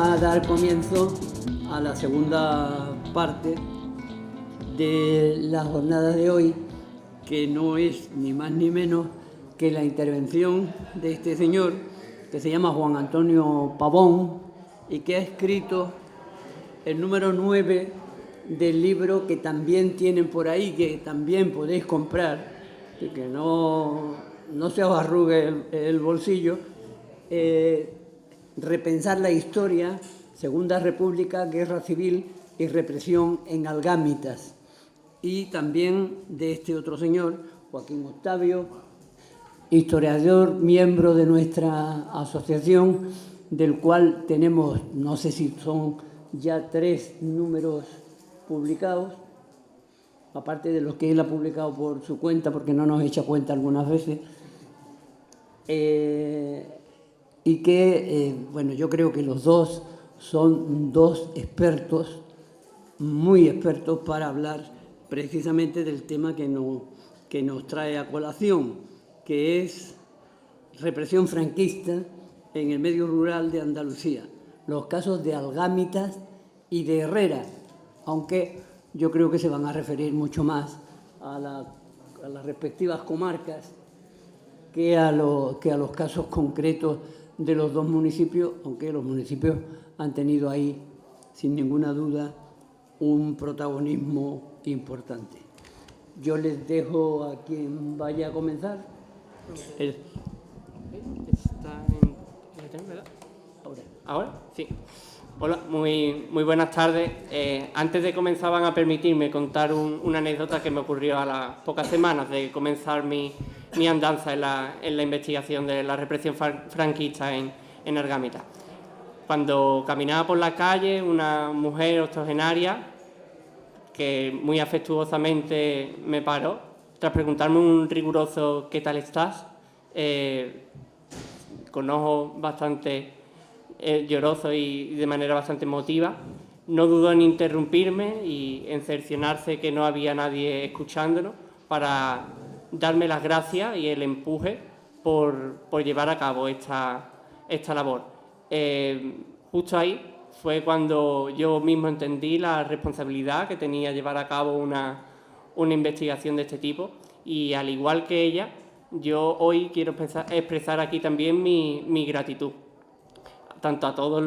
a dar comienzo a la segunda parte de la jornada de hoy, que no es ni más ni menos que la intervención de este señor, que se llama Juan Antonio Pavón, y que ha escrito el número 9 del libro que también tienen por ahí, que también podéis comprar, y que no se os arrugue el bolsillo. Repensar la historia, Segunda República, Guerra Civil y Represión en Algámitas. Y también de este otro señor, Joaquín Octavio, historiador, miembro de nuestra asociación, del cual tenemos, no sé si son ya 3 números publicados, aparte de los que él ha publicado por su cuenta, porque no nos echa cuenta algunas veces. Y que, bueno, yo creo que los dos son 2 expertos, muy expertos, para hablar precisamente del tema que nos trae a colación, que es represión franquista en el medio rural de Andalucía, los casos de Algámitas y de Herrera, aunque yo creo que se van a referir mucho más a las respectivas comarcas que a los casos concretos de los 2 municipios, aunque los municipios han tenido ahí, sin ninguna duda, un protagonismo importante. Yo les dejo a quien vaya a comenzar. ¿Ahora? Sí. Hola, muy buenas tardes. Antes de comenzar van a permitirme contar una anécdota que me ocurrió a las pocas semanas de comenzar mi andanza en la investigación de la represión franquista en Argámita. Cuando caminaba por la calle, una mujer octogenaria que muy afectuosamente me paró, tras preguntarme un riguroso ¿qué tal estás?, con ojos bastante llorosos y de manera bastante emotiva, no dudó en interrumpirme y en cerciorarse que no había nadie escuchándonos para darme las gracias y el empuje por llevar a cabo esta labor. Justo ahí fue cuando yo mismo entendí la responsabilidad que tenía llevar a cabo una investigación de este tipo, y al igual que ella, yo hoy quiero expresar aquí también mi gratitud, tanto a todos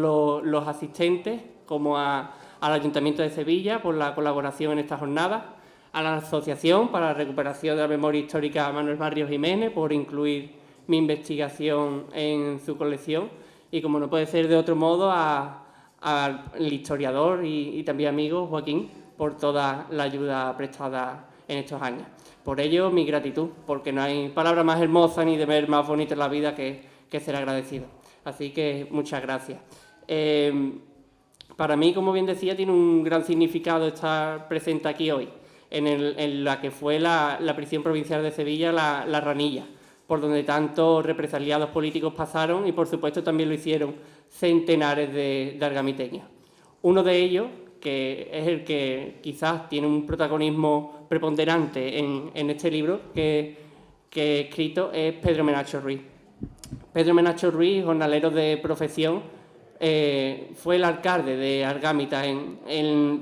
los asistentes como al Ayuntamiento de Sevilla por la colaboración en esta jornada, a la Asociación para la Recuperación de la Memoria Histórica Manuel Barrios Jiménez por incluir mi investigación en su colección, y como no puede ser de otro modo, al historiador y también amigo Joaquín por toda la ayuda prestada en estos años. Por ello, mi gratitud, porque no hay palabra más hermosa ni deber más bonito en la vida que ser agradecido. Así que muchas gracias. Para mí, como bien decía, tiene un gran significado estar presente aquí hoy, en la que fue la prisión provincial de Sevilla, la Ranilla, por donde tantos represaliados políticos pasaron y, por supuesto, también lo hicieron centenares de argamiteños. Uno de ellos, que es el que quizás tiene un protagonismo preponderante en este libro que he escrito, es Pedro Menacho Ruiz. Pedro Menacho Ruiz, jornalero de profesión, fue el alcalde de Argámita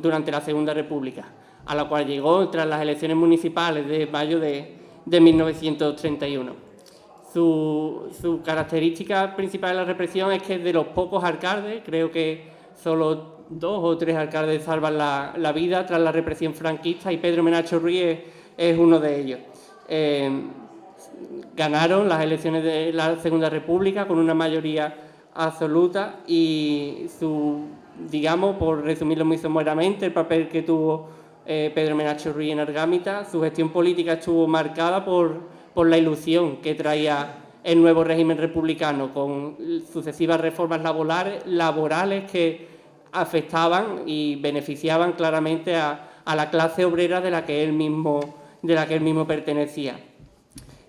durante la Segunda República, a la cual llegó tras las elecciones municipales de mayo de 1931. Su característica principal de la represión es que es de los pocos alcaldes, creo que solo 2 o 3 alcaldes salvan la vida tras la represión franquista, y Pedro Menacho Ruiz es uno de ellos. Ganaron las elecciones de la Segunda República con una mayoría absoluta, y digamos, por resumirlo muy someramente, el papel que tuvo Pedro Menacho Ruiz en Argámita, su gestión política estuvo marcada por la ilusión que traía el nuevo régimen republicano, con sucesivas reformas laborales que afectaban y beneficiaban claramente a la clase obrera de la que él mismo pertenecía.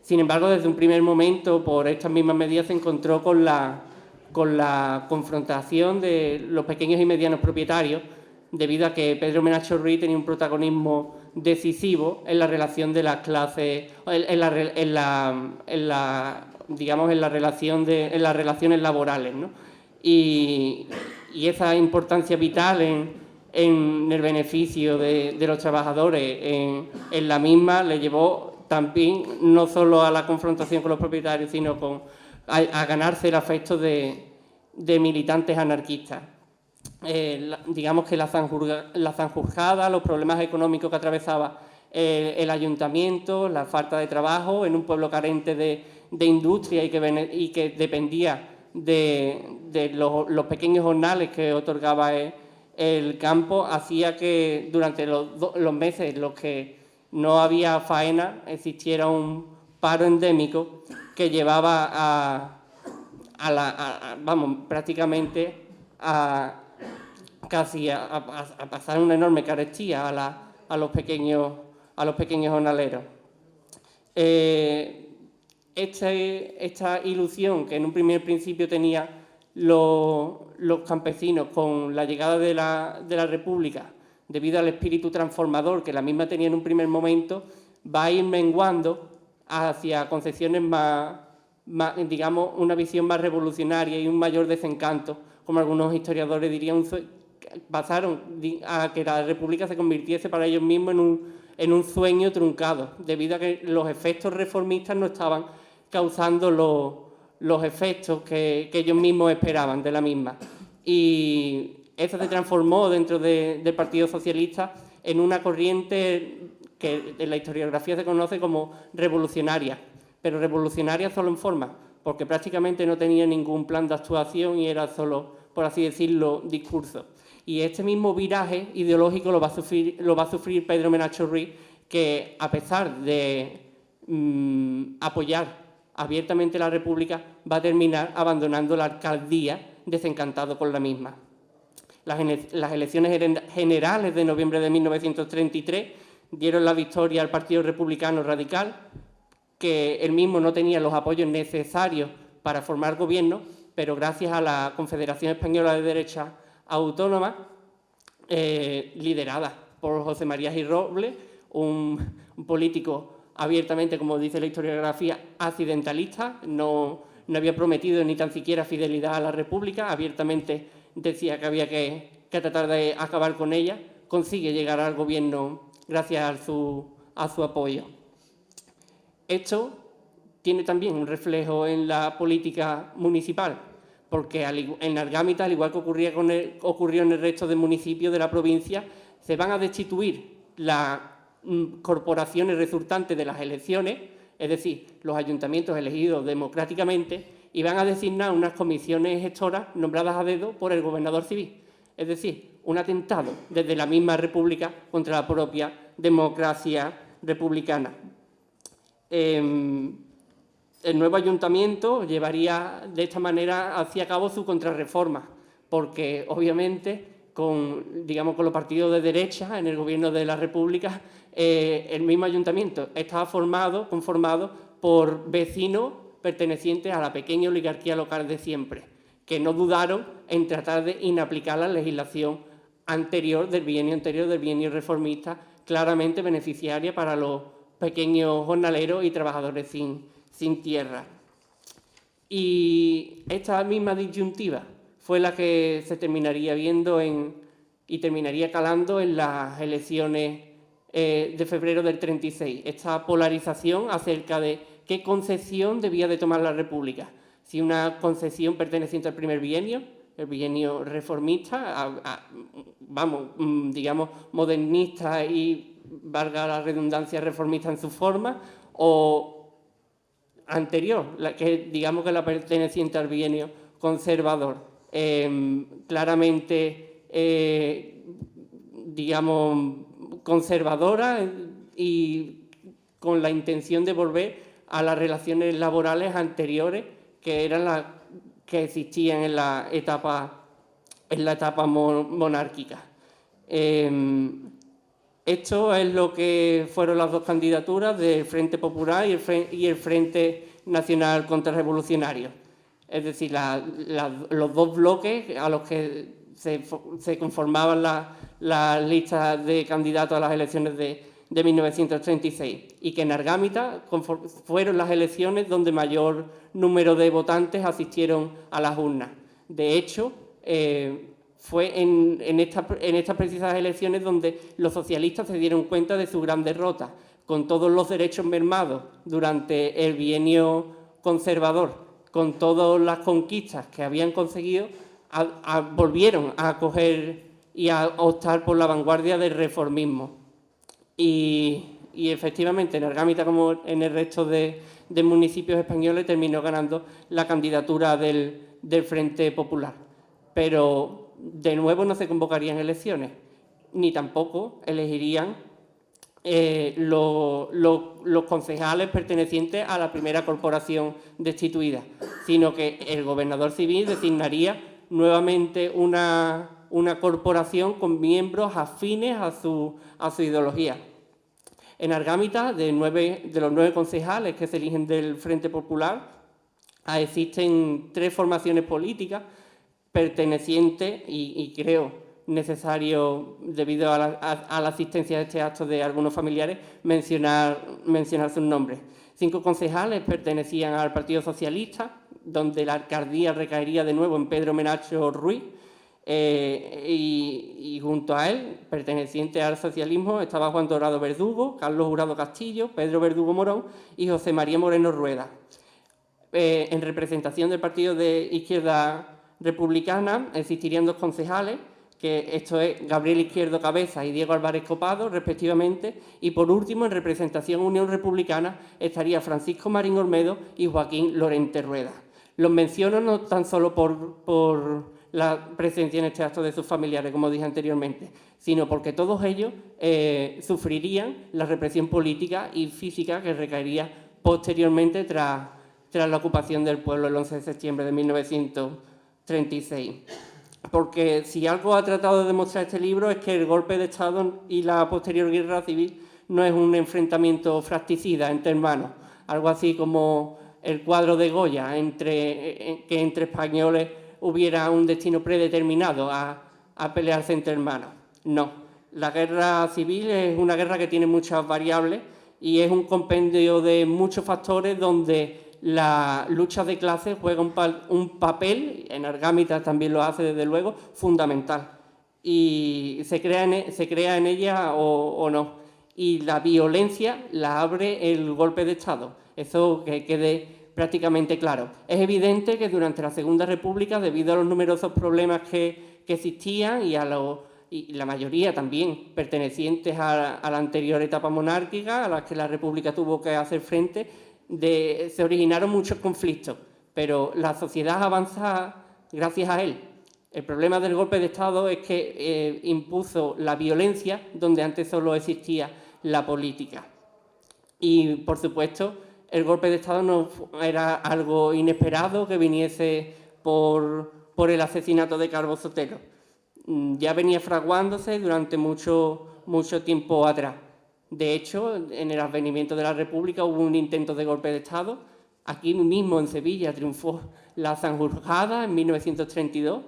Sin embargo, desde un primer momento, por estas mismas medidas, se encontró con la confrontación de los pequeños y medianos propietarios, debido a que Pedro Menacho Ruiz tenía un protagonismo decisivo en la relación de las clases, en las relaciones laborales, ¿no? Y y esa importancia vital en el beneficio de los trabajadores en la misma le llevó también no solo a la confrontación con los propietarios, sino a ganarse el afecto de militantes anarquistas. Digamos que la Sanjurjada, los problemas económicos que atravesaba el ayuntamiento, la falta de trabajo en un pueblo carente de industria y que dependía de los pequeños jornales que otorgaba el campo, hacía que durante los meses en los que no había faena existiera un paro endémico que llevaba prácticamente a pasar una enorme carestía a los pequeños jornaleros. Esta ilusión que en un primer principio tenía los campesinos con la llegada de la República, debido al espíritu transformador que la misma tenía en un primer momento, va a ir menguando hacia concepciones más, digamos, una visión más revolucionaria y un mayor desencanto, como algunos historiadores dirían, pasaron a que la República se convirtiese para ellos mismos en un sueño truncado, debido a que los efectos reformistas no estaban causando los efectos que ellos mismos esperaban de la misma. Y eso se transformó dentro del Partido Socialista en una corriente que en la historiografía se conoce como revolucionaria, pero revolucionaria solo en forma, porque prácticamente no tenía ningún plan de actuación y era solo, por así decirlo, discurso. Y este mismo viraje ideológico lo va a sufrir Pedro Menacho Ruiz, que a pesar de apoyar abiertamente la República, va a terminar abandonando la alcaldía desencantado con la misma. Las elecciones generales de noviembre de 1933 dieron la victoria al Partido Republicano Radical, que él mismo no tenía los apoyos necesarios para formar gobierno, pero gracias a la Confederación Española de Derecha Autónoma, liderada por José María Gil Robles, un político abiertamente, como dice la historiografía, accidentalista, no había prometido ni tan siquiera fidelidad a la República, abiertamente decía que había que tratar de acabar con ella, consigue llegar al gobierno gracias a su apoyo. Esto tiene también un reflejo en la política municipal, porque en Argámita, al igual que ocurrió en el resto de municipios de la provincia, se van a destituir las corporaciones resultantes de las elecciones, es decir, los ayuntamientos elegidos democráticamente, y van a designar unas comisiones gestoras nombradas a dedo por el gobernador civil. Es decir, un atentado desde la misma República contra la propia democracia republicana. El nuevo ayuntamiento llevaría de esta manera hacia cabo su contrarreforma, porque obviamente con los partidos de derecha en el gobierno de la República, el mismo ayuntamiento estaba conformado por vecinos pertenecientes a la pequeña oligarquía local de siempre, que no dudaron en tratar de inaplicar la legislación del bienio reformista, claramente beneficiaria para los pequeños jornaleros y trabajadores sin tierra. Y esta misma disyuntiva fue la que se terminaría viendo y terminaría calando en las elecciones de febrero del 36. Esta polarización acerca de qué concepción debía de tomar la República. Si una concepción perteneciente al primer bienio, el bienio reformista, modernista y, valga la redundancia, reformista en su forma, o anterior, que es la perteneciente al bienio conservador, claramente, conservadora y con la intención de volver a las relaciones laborales anteriores que eran las que existían en la etapa monárquica. Esto es lo que fueron las dos candidaturas del Frente Popular y el Frente Nacional Contrarrevolucionario. Es decir, los dos bloques a los que se conformaban las listas de candidatos a las elecciones de 1936, y que en Argámita fueron las elecciones donde mayor número de votantes asistieron a las urnas. De hecho, Fue en estas precisas elecciones donde los socialistas se dieron cuenta de su gran derrota, con todos los derechos mermados durante el bienio conservador, con todas las conquistas que habían conseguido, volvieron a acoger y a optar por la vanguardia del reformismo. Y efectivamente, en Argámita, como en el resto de municipios españoles, terminó ganando la candidatura del Frente Popular. Pero, de nuevo, no se convocarían elecciones, ni tampoco elegirían los concejales pertenecientes a la primera corporación destituida, sino que el gobernador civil designaría nuevamente una corporación con miembros afines a su ideología. En Argámita, de los 9 concejales que se eligen del Frente Popular, existen 3 formaciones políticas pertenecientes, y creo necesario, debido a la asistencia a este acto de algunos familiares, mencionar sus nombres. 5 concejales pertenecían al Partido Socialista, donde la alcaldía recaería de nuevo en Pedro Menacho Ruiz, y junto a él, perteneciente al socialismo, estaba Juan Dorado Verdugo, Carlos Jurado Castillo, Pedro Verdugo Morón y José María Moreno Rueda. En representación del Partido de Izquierda Republicana existirían 2 concejales, que esto es Gabriel Izquierdo Cabeza y Diego Álvarez Copado, respectivamente, y por último, en representación Unión Republicana, estaría Francisco Marín Olmedo y Joaquín Lorente Rueda. Los menciono no tan solo por la presencia en este acto de sus familiares, como dije anteriormente, sino porque todos ellos sufrirían la represión política y física que recaería posteriormente tras la ocupación del pueblo el 11 de septiembre de 1936. Porque si algo ha tratado de demostrar este libro es que el golpe de Estado y la posterior guerra civil no es un enfrentamiento fracticida entre hermanos, algo así como el cuadro de Goya, que entre españoles hubiera un destino predeterminado a pelearse entre hermanos. No, la guerra civil es una guerra que tiene muchas variables y es un compendio de muchos factores donde la lucha de clases juega un papel, en Argámita también lo hace desde luego, fundamental. Y se crea en ella o no. Y la violencia la abre el golpe de Estado. Eso que quede prácticamente claro. Es evidente que durante la Segunda República, debido a los numerosos problemas que existían y la mayoría también pertenecientes a la anterior etapa monárquica, a las que la República tuvo que hacer frente, se originaron muchos conflictos, pero la sociedad avanza gracias a él. El problema del golpe de Estado es que impuso la violencia donde antes solo existía la política. Y, por supuesto, el golpe de Estado no era algo inesperado que viniese por el asesinato de Calvo Sotelo. Ya venía fraguándose durante mucho tiempo atrás. De hecho, en el advenimiento de la República hubo un intento de golpe de Estado. Aquí mismo, en Sevilla, triunfó la Sanjurjada en 1932.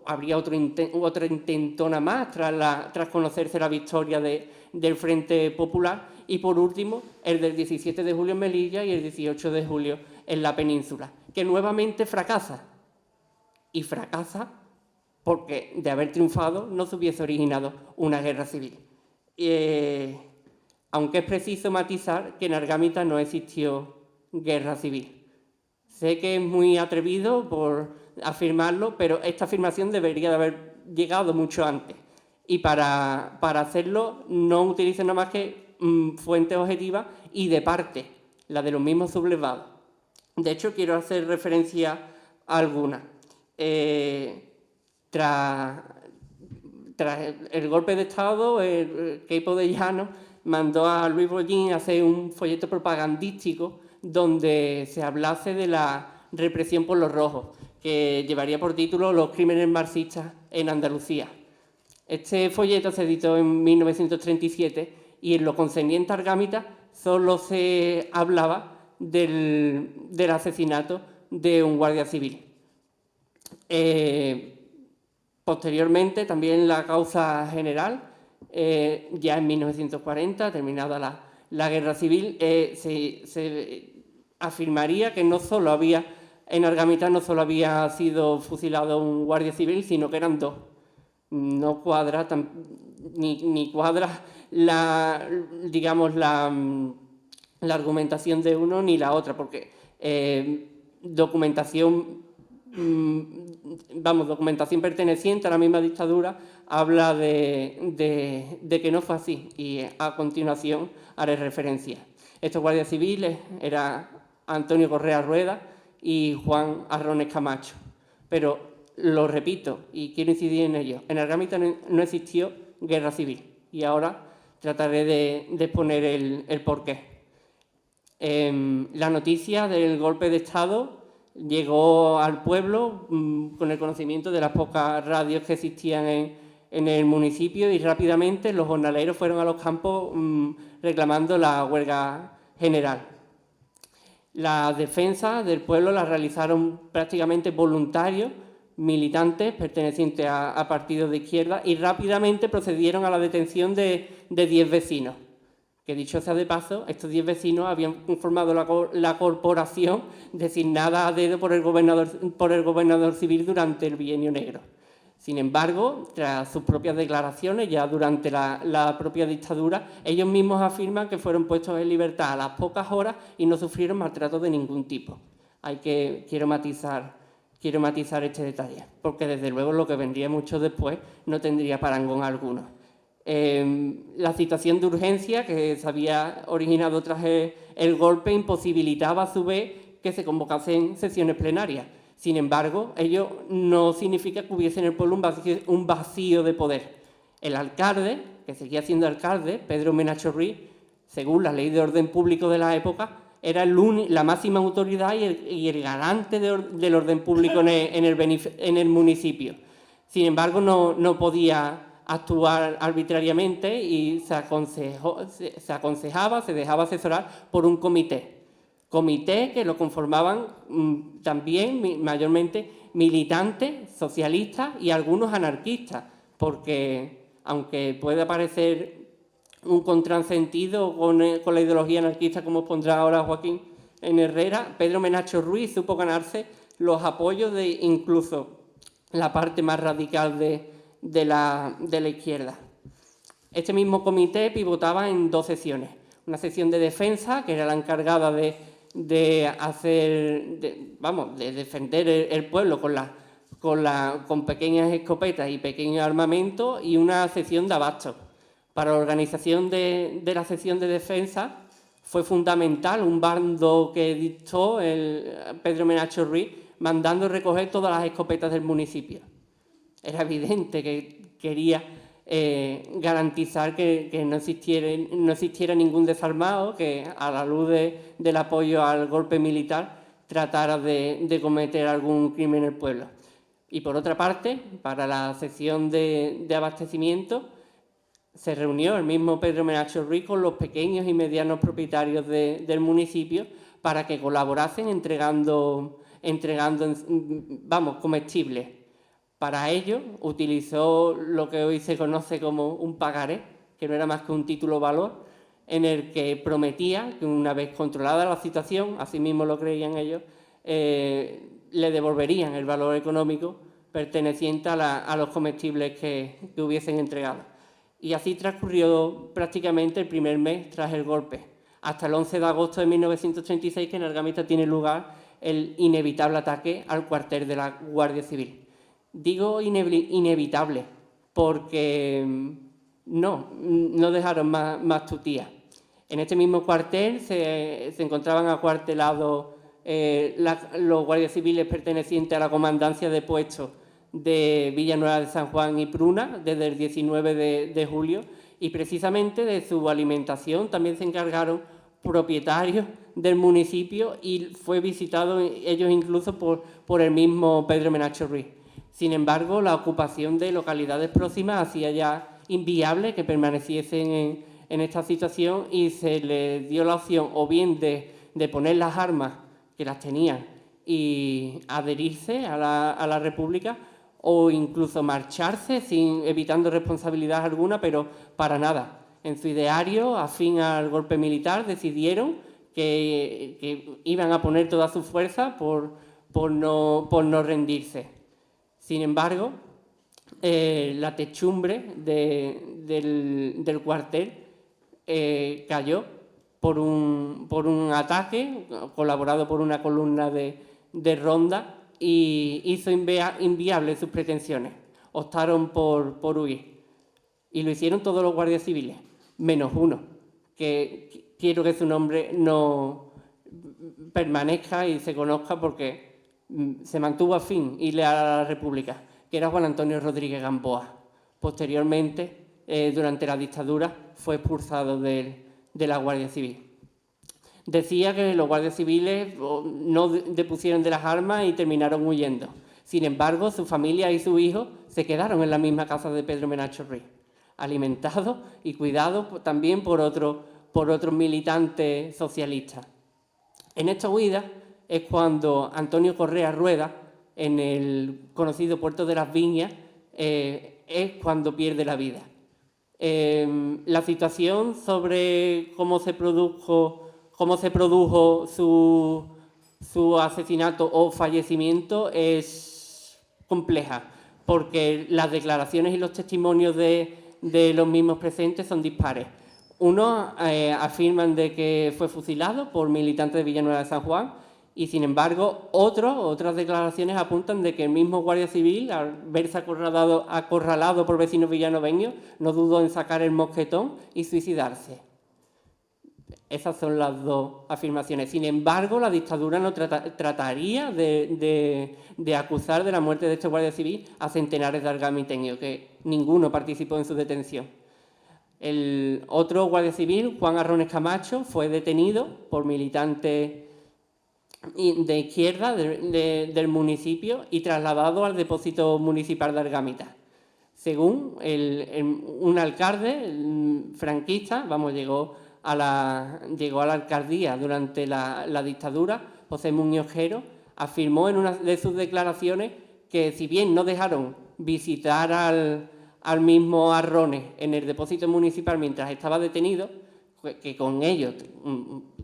Habría otra intentona más tras conocerse la victoria del Frente Popular. Y, por último, el del 17 de julio en Melilla y el 18 de julio en la península, que nuevamente fracasa. Y fracasa porque, de haber triunfado, no se hubiese originado una guerra civil. Aunque es preciso matizar que en Argámita no existió guerra civil. Sé que es muy atrevido por afirmarlo, pero esta afirmación debería de haber llegado mucho antes. Y para hacerlo no utilicen nada más que fuentes objetivas y de parte, la de los mismos sublevados. De hecho, quiero hacer referencia a algunas. Tras el golpe de Estado, el Queipo de Llano mandó a Luis Bollín a hacer un folleto propagandístico donde se hablase de la represión por los rojos, que llevaría por título Los crímenes marxistas en Andalucía. Este folleto se editó en 1937 y en lo concerniente a Argámita solo se hablaba del asesinato de un guardia civil. Posteriormente, también la causa general, ya en 1940, terminada la guerra civil, se afirmaría que no solo había en Argamita no solo había sido fusilado un guardia civil, sino que eran dos. No cuadra, ni cuadra digamos, la argumentación de uno ni la otra, porque documentación perteneciente a la misma dictadura habla de que no fue así, y a continuación haré referencia. Estos guardias civiles eran Antonio Correa Rueda y Juan Arrones Camacho, pero lo repito y quiero incidir en ello, en Argamita no existió guerra civil, y ahora trataré de exponer el porqué. La noticia del golpe de Estado llegó al pueblo con el conocimiento de las pocas radios que existían en el municipio, y rápidamente los jornaleros fueron a los campos reclamando la huelga general. La defensa del pueblo la realizaron prácticamente voluntarios, militantes pertenecientes a partidos de izquierda, y rápidamente procedieron a la detención de 10 vecinos. Que dicho sea de paso, estos 10 vecinos habían conformado la corporación designada a dedo por el gobernador civil durante el Bienio Negro. Sin embargo, tras sus propias declaraciones, ya durante la propia dictadura, ellos mismos afirman que fueron puestos en libertad a las pocas horas y no sufrieron maltrato de ningún tipo. Quiero matizar este detalle, porque desde luego lo que vendría mucho después no tendría parangón alguno. La situación de urgencia que se había originado tras el golpe imposibilitaba a su vez que se convocasen sesiones plenarias. Sin embargo, ello no significa que hubiese en el pueblo un vacío de poder. El alcalde, que seguía siendo alcalde, Pedro Menacho Ruiz, según la ley de orden público de la época, era la máxima autoridad y el garante del orden público en el municipio. Sin embargo, no podía actuar arbitrariamente y se dejaba asesorar por un comité que lo conformaban también mayormente militantes, socialistas y algunos anarquistas, porque aunque pueda parecer un contrasentido con la ideología anarquista, como pondrá ahora Joaquín en Herrera, Pedro Menacho Ruiz supo ganarse los apoyos de incluso la parte más radical de la izquierda. Este mismo comité pivotaba en dos secciones. Una sección de defensa, que era la encargada de defender el pueblo con pequeñas escopetas y pequeños armamentos, y una sección de abasto. Para la organización de la sección de defensa fue fundamental un bando que dictó Pedro Menacho Ruiz, mandando recoger todas las escopetas del municipio. Era evidente que quería garantizar que no existiera ningún desarmado que, a la luz del apoyo al golpe militar, tratara de cometer algún crimen en el pueblo. Y por otra parte, para la sección de abastecimiento, se reunió el mismo Pedro Menacho Ruiz con los pequeños y medianos propietarios del municipio para que colaborasen entregando comestibles. Para ello utilizó lo que hoy se conoce como un pagaré, que no era más que un título valor, en el que prometía que una vez controlada la situación, así mismo lo creían ellos, le devolverían el valor económico perteneciente a los comestibles que hubiesen entregado. Y así transcurrió prácticamente el primer mes tras el golpe, hasta el 11 de agosto de 1936, que en Argamita tiene lugar el inevitable ataque al cuartel de la Guardia Civil. Digo inevitable porque no dejaron más tutías. En este mismo cuartel se encontraban acuartelados los guardias civiles pertenecientes a la comandancia de puestos de Villanueva de San Juan y Pruna desde el 19 de julio, y precisamente de su alimentación también se encargaron propietarios del municipio, y fue visitado ellos incluso por el mismo Pedro Menacho Ruiz. Sin embargo, la ocupación de localidades próximas hacía ya inviable que permaneciesen en esta situación, y se les dio la opción o bien de poner las armas, que las tenían, y adherirse a la República, o incluso marcharse evitando responsabilidad alguna, pero para nada. En su ideario, afín al golpe militar, decidieron que iban a poner toda su fuerza por no rendirse. Sin embargo, la techumbre del cuartel cayó por un ataque colaborado por una columna de ronda y hizo inviables sus pretensiones. Optaron por huir y lo hicieron todos los guardias civiles, menos uno, que quiero que su nombre no permanezca y se conozca porque se mantuvo a fin y leal a la República, que era Juan Antonio Rodríguez Gamboa. Posteriormente, durante la dictadura, fue expulsado de la Guardia Civil. Decía que los guardias civiles no depusieron de las armas y terminaron huyendo. Sin embargo, su familia y su hijo se quedaron en la misma casa de Pedro Menacho Ruiz, alimentados y cuidados también por otros militantes socialistas. En esta huida es cuando Antonio Correa Rueda, en el conocido Puerto de las Viñas, es cuando pierde la vida. La situación sobre cómo se produjo su asesinato o fallecimiento es compleja, porque las declaraciones y los testimonios de los mismos presentes son dispares. Unos afirman de que fue fusilado por militantes de Villanueva de San Juan y, sin embargo, otras declaraciones apuntan de que el mismo guardia civil, al verse acorralado por vecinos villanoveños, no dudó en sacar el mosquetón y suicidarse. Esas son las dos afirmaciones. Sin embargo, la dictadura no trataría de acusar de la muerte de este guardia civil a centenares de argamiteños, que ninguno participó en su detención. El otro guardia civil, Juan Arrones Camacho, fue detenido por militantes de izquierda del municipio y trasladado al depósito municipal de Argámita. Según un alcalde franquista, llegó a la alcaldía durante la dictadura, José Muñoz Gero, afirmó en una de sus declaraciones que, si bien no dejaron visitar al mismo Arrones en el depósito municipal mientras estaba detenido, que con ellos,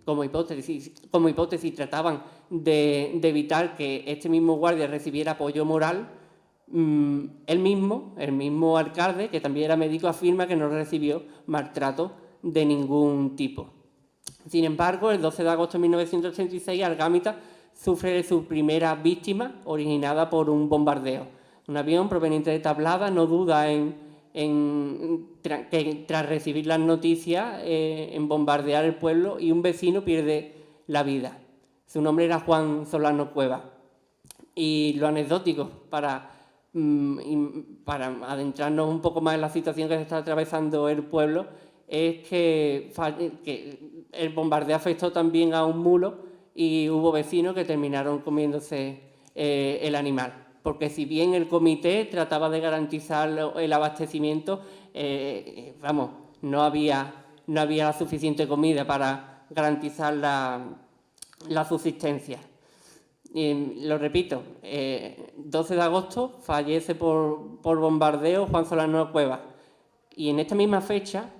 como hipótesis trataban de evitar que este mismo guardia recibiera apoyo moral, el mismo alcalde, que también era médico, afirma que no recibió maltrato de ningún tipo. Sin embargo, el 12 de agosto de 1986, Argámita sufre su primera víctima, originada por un bombardeo. Un avión proveniente de Tablada no duda que tras recibir las noticias en bombardear el pueblo, y un vecino pierde la vida. Su nombre era Juan Solano Cueva. Y lo anecdótico, para adentrarnos un poco más en la situación que se está atravesando el pueblo, es que el bombardeo afectó también a un mulo y hubo vecinos que terminaron comiéndose el animal. Porque si bien el comité trataba de garantizar el abastecimiento, no había la suficiente comida para garantizar la subsistencia. Lo repito, 12 de agosto fallece por bombardeo Juan Solano Cueva. Y en esta misma fecha,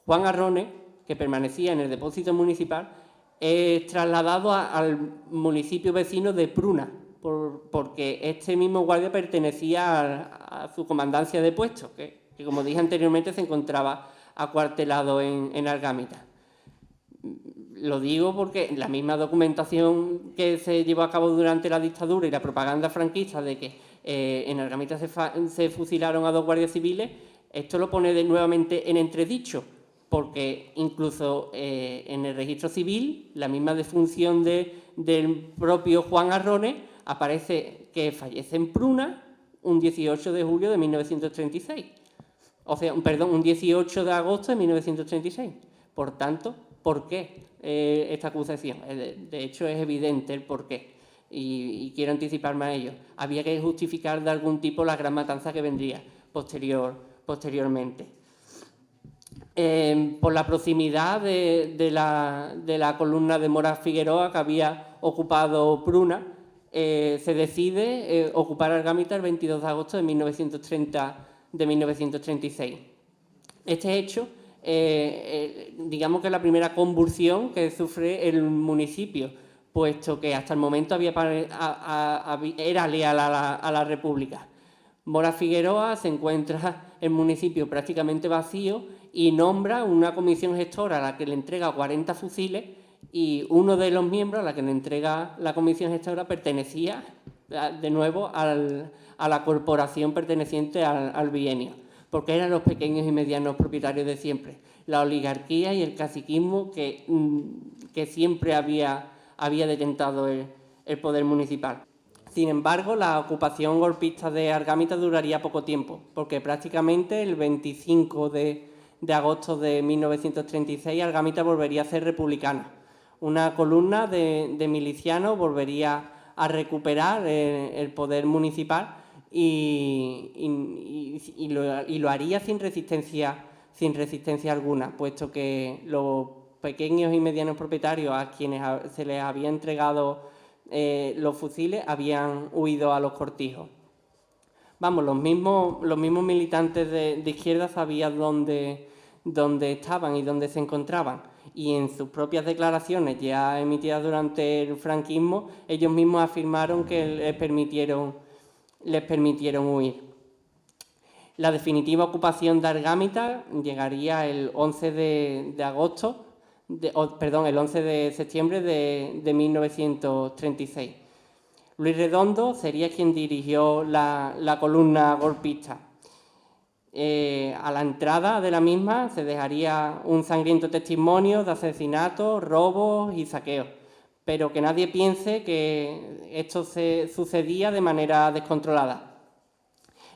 Juan Arrones, que permanecía en el depósito municipal, es trasladado al municipio vecino de Pruna, porque este mismo guardia pertenecía a su comandancia de puesto, que como dije anteriormente se encontraba acuartelado en Argámita. Lo digo porque la misma documentación que se llevó a cabo durante la dictadura y la propaganda franquista de que en Argámita se fusilaron a 2 guardias civiles, esto lo pone nuevamente en entredicho, porque incluso en el registro civil, la misma defunción del propio Juan Arrones, aparece que fallece en Pruna un 18 de julio de 1936. O sea, un 18 de agosto de 1936. Por tanto, ¿por qué esta acusación? De hecho, es evidente el por qué. Y quiero anticiparme a ello. Había que justificar de algún tipo la gran matanza que vendría posteriormente. Por la proximidad de la columna de Mora Figueroa, que había ocupado Pruna, se decide ocupar Argámita el 22 de agosto de 1936. Este hecho, digamos que es la primera convulsión que sufre el municipio, puesto que hasta el momento era leal a la República. Mora Figueroa se encuentra el municipio prácticamente vacío y nombra una comisión gestora a la que le entrega 40 fusiles, y uno de los miembros a la que le entrega la comisión gestora pertenecía de nuevo a la corporación perteneciente al bienio, porque eran los pequeños y medianos propietarios de siempre, la oligarquía y el caciquismo que siempre había detentado el poder municipal. Sin embargo, la ocupación golpista de Argámita duraría poco tiempo, porque prácticamente el 25 de agosto de 1936 Argámita volvería a ser republicana. Una columna de milicianos volvería a recuperar el poder municipal y lo haría sin resistencia alguna, puesto que los pequeños y medianos propietarios a quienes se les había entregado los fusiles habían huido a los cortijos. Vamos, los mismos militantes de izquierda sabían dónde estaban y dónde se encontraban, y en sus propias declaraciones ya emitidas durante el franquismo, ellos mismos afirmaron que les permitieron huir. La definitiva ocupación de Argámita llegaría el 11 de septiembre de 1936. Luis Redondo sería quien dirigió la columna golpista. A la entrada de la misma se dejaría un sangriento testimonio de asesinatos, robos y saqueos, pero que nadie piense que esto se sucedía de manera descontrolada.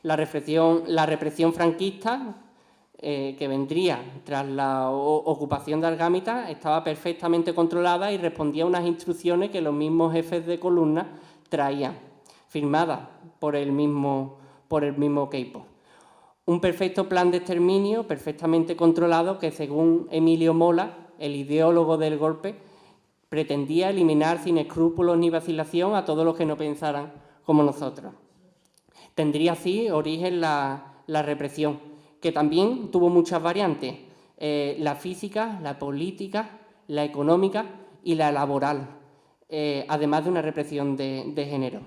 La represión franquista que vendría tras la ocupación de Argámita estaba perfectamente controlada y respondía a unas instrucciones que los mismos jefes de columna traían, firmadas por el mismo Queipo. Un perfecto plan de exterminio perfectamente controlado que, según Emilio Mola, el ideólogo del golpe, pretendía eliminar sin escrúpulos ni vacilación a todos los que no pensaran como nosotros. Tendría así origen la represión, que también tuvo muchas variantes, la física, la política, la económica y la laboral, además de una represión de género.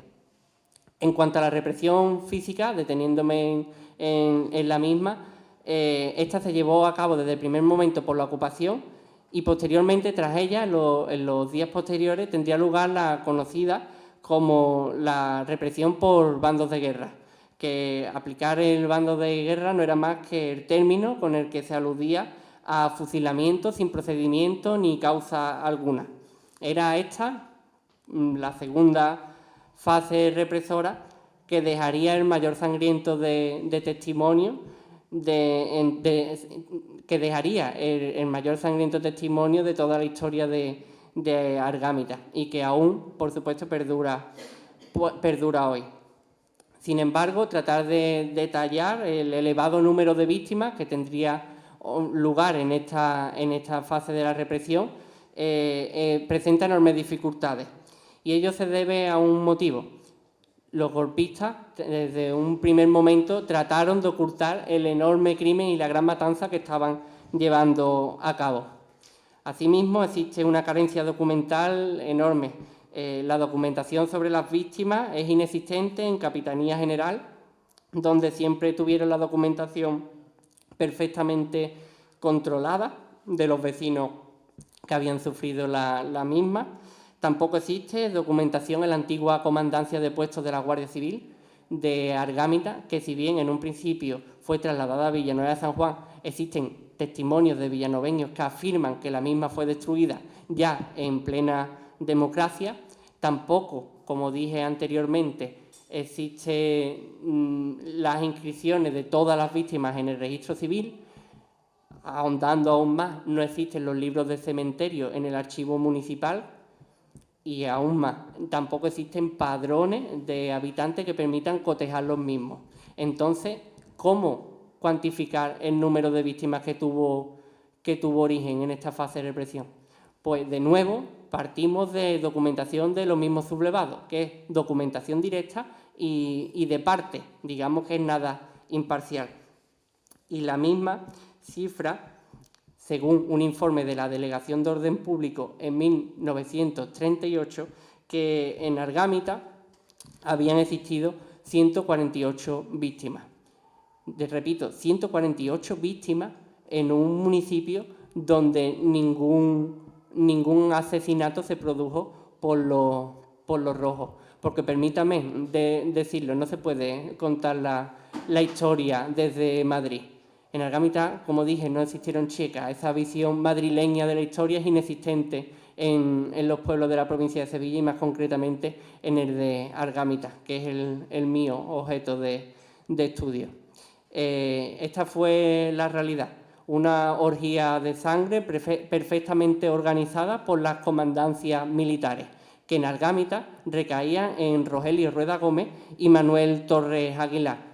En cuanto a la represión física, deteniéndome en la misma, esta se llevó a cabo desde el primer momento por la ocupación y posteriormente, tras ella, en los días posteriores, tendría lugar la conocida como la represión por bandos de guerra, que aplicar el bando de guerra no era más que el término con el que se aludía a fusilamiento sin procedimiento ni causa alguna. Era esta la segunda fase represora que dejaría el mayor sangriento de testimonio el mayor sangriento testimonio de toda la historia de Argámita y que aún, por supuesto, perdura hoy. Sin embargo, tratar de detallar el elevado número de víctimas que tendría lugar en esta fase de la represión presenta enormes dificultades, y ello se debe a un motivo. Los golpistas, desde un primer momento, trataron de ocultar el enorme crimen y la gran matanza que estaban llevando a cabo. Asimismo, existe una carencia documental enorme. La documentación sobre las víctimas es inexistente en Capitanía General, donde siempre tuvieron la documentación perfectamente controlada de los vecinos que habían sufrido la misma. Tampoco existe documentación en la antigua Comandancia de Puestos de la Guardia Civil de Argámita, que si bien en un principio fue trasladada a Villanueva de San Juan, existen testimonios de villanoveños que afirman que la misma fue destruida ya en plena democracia. Tampoco, como dije anteriormente, existen las inscripciones de todas las víctimas en el registro civil. Ahondando aún más, no existen los libros de cementerio en el archivo municipal. Y aún más, tampoco existen padrones de habitantes que permitan cotejar los mismos. Entonces, ¿cómo cuantificar el número de víctimas que tuvo origen en esta fase de represión? Pues, de nuevo, partimos de documentación de los mismos sublevados, que es documentación directa y de parte, digamos que es nada imparcial. Y la misma cifra según un informe de la Delegación de Orden Público en 1938, que en Argámita habían existido 148 víctimas. Repito, 148 víctimas en un municipio donde ningún asesinato se produjo por los rojos. Porque permítame decirlo, no se puede contar la historia desde Madrid. En Argámita, como dije, no existieron checas. Esa visión madrileña de la historia es inexistente en los pueblos de la provincia de Sevilla y más concretamente en el de Argámita, que es el mío objeto de estudio. Esta fue la realidad, una orgía de sangre perfectamente organizada por las comandancias militares, que en Argámita recaían en Rogelio Rueda Gómez y Manuel Torres Aguilar,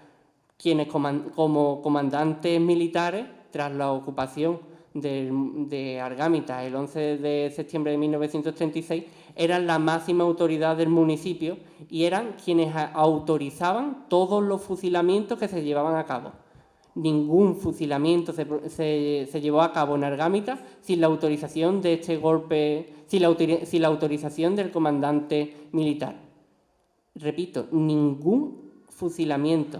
quienes como comandantes militares, tras la ocupación de Argámita el 11 de septiembre de 1936, eran la máxima autoridad del municipio y eran quienes autorizaban todos los fusilamientos que se llevaban a cabo. Ningún fusilamiento se llevó a cabo en Argámita sin la autorización de este golpe, sin la autorización del comandante militar. Repito, ningún fusilamiento.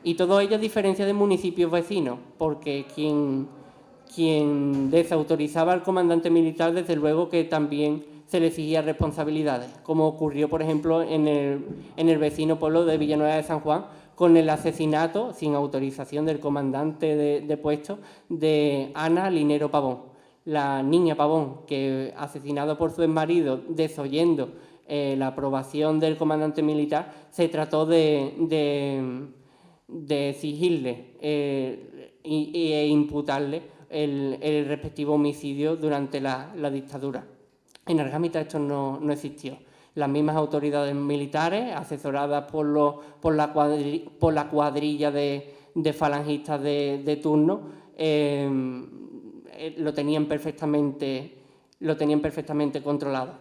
Y todo ello a diferencia de municipios vecinos, porque quien desautorizaba al comandante militar, desde luego que también se le exigía responsabilidades, como ocurrió, por ejemplo, en el vecino pueblo de Villanueva de San Juan, con el asesinato, sin autorización del comandante de puesto, de Ana Linero Pavón, la niña Pavón, que asesinado por su exmarido, desoyendo la aprobación del comandante militar, se trató de exigirle e imputarle el respectivo homicidio durante la dictadura. En Argámita esto no existió. Las mismas autoridades militares, asesoradas por la cuadrilla de falangistas de turno, lo tenían perfectamente controlado.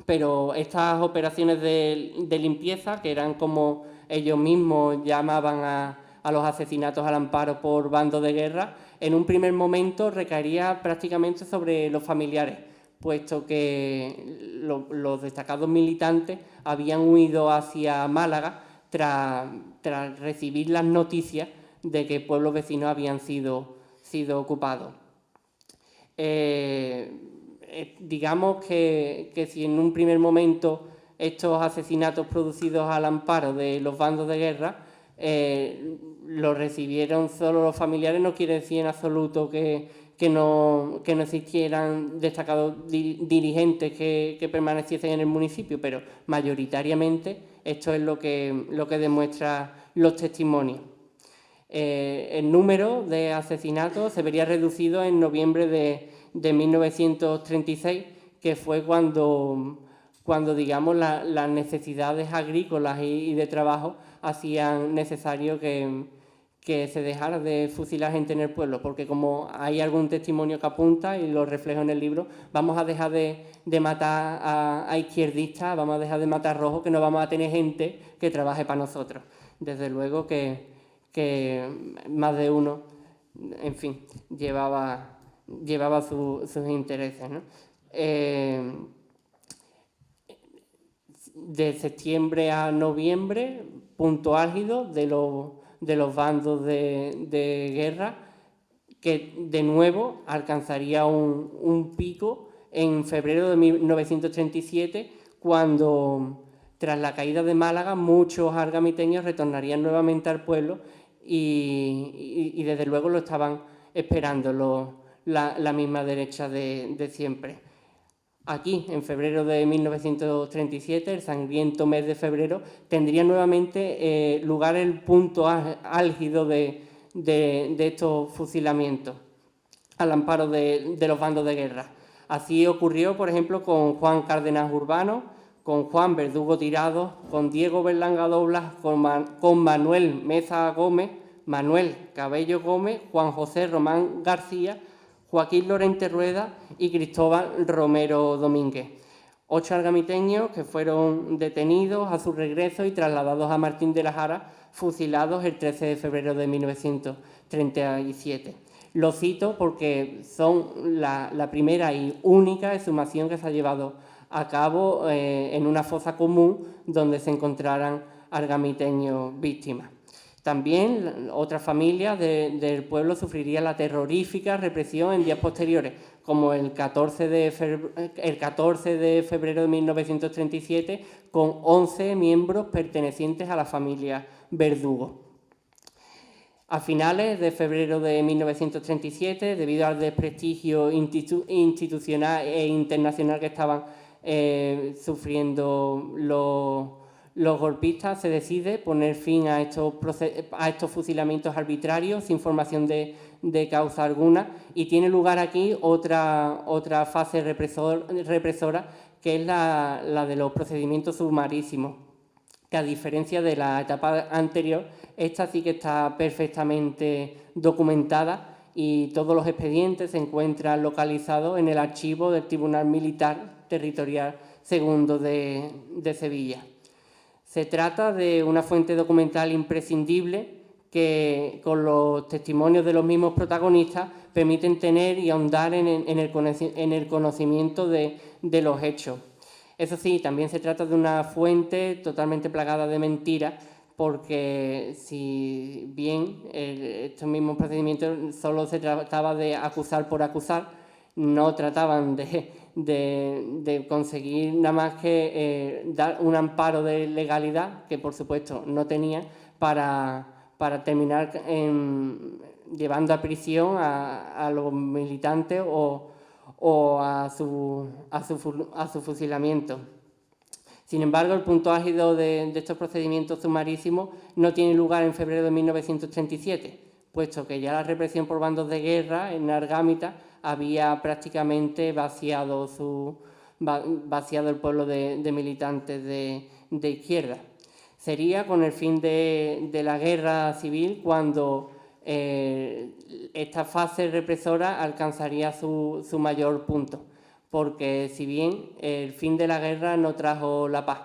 Pero estas operaciones de limpieza, que eran como ellos mismos llamaban a los asesinatos al amparo por bando de guerra, en un primer momento recaería prácticamente sobre los familiares, puesto que los destacados militantes habían huido hacia Málaga tras recibir las noticias de que pueblos vecinos habían sido ocupados. Digamos que si en un primer momento estos asesinatos producidos al amparo de los bandos de guerra los recibieron solo los familiares, no quiere decir en absoluto que no existieran destacados dirigentes que permaneciesen en el municipio, pero mayoritariamente esto es lo que demuestran los testimonios. El número de asesinatos se vería reducido en noviembre de 1936, que fue cuando digamos, las necesidades agrícolas y de trabajo hacían necesario que se dejara de fusilar gente en el pueblo, porque como hay algún testimonio que apunta, y lo reflejo en el libro, vamos a dejar de matar a izquierdistas, vamos a dejar de matar a rojos, que no vamos a tener gente que trabaje para nosotros. Desde luego que más de uno, en fin, llevaba sus intereses, ¿no? De septiembre a noviembre, punto álgido de los bandos de guerra, que de nuevo alcanzaría un pico en febrero de 1937, cuando, tras la caída de Málaga, muchos argamiteños retornarían nuevamente al pueblo y desde luego lo estaban esperando la misma derecha de siempre. Aquí, en febrero de 1937, el sangriento mes de febrero, tendría nuevamente lugar el punto álgido de estos fusilamientos al amparo de los bandos de guerra. Así ocurrió, por ejemplo, con Juan Cárdenas Urbano, con Juan Verdugo Tirado, con Diego Berlanga Doblas, con Manuel Meza Gómez, Manuel Cabello Gómez, Juan José Román García, Joaquín Lorente Rueda y Cristóbal Romero Domínguez. 8 argamiteños que fueron detenidos a su regreso y trasladados a Martín de la Jara, fusilados el 13 de febrero de 1937. Lo cito porque son la primera y única exhumación que se ha llevado a cabo en una fosa común donde se encontraran argamiteños víctimas. También otras familias del pueblo sufrirían la terrorífica represión en días posteriores, como el 14 de febrero de 1937, con 11 miembros pertenecientes a la familia Verdugo. A finales de febrero de 1937, debido al desprestigio institucional e internacional que estaban sufriendo los golpistas, se decide poner fin a estos fusilamientos arbitrarios sin formación de causa alguna, y tiene lugar aquí otra fase represora, que es la de los procedimientos sumarísimos, que a diferencia de la etapa anterior, esta sí que está perfectamente documentada y todos los expedientes se encuentran localizados en el archivo del Tribunal Militar Territorial II de Sevilla. Se trata de una fuente documental imprescindible que, con los testimonios de los mismos protagonistas, permiten tener y ahondar en el conocimiento de los hechos. Eso sí, también se trata de una fuente totalmente plagada de mentiras, porque si bien estos mismos procedimientos solo se trataba de acusar por acusar, no trataban de conseguir nada más que dar un amparo de legalidad, que por supuesto no tenían, para terminar llevando a prisión a los militantes o a su fusilamiento. Sin embargo, el punto álgido de estos procedimientos sumarísimos no tiene lugar en febrero de 1937, puesto que ya la represión por bandos de guerra en Argámita había prácticamente vaciado el pueblo de militantes de izquierda. Sería con el fin de la guerra civil cuando esta fase represora alcanzaría su mayor punto, porque si bien el fin de la guerra no trajo la paz,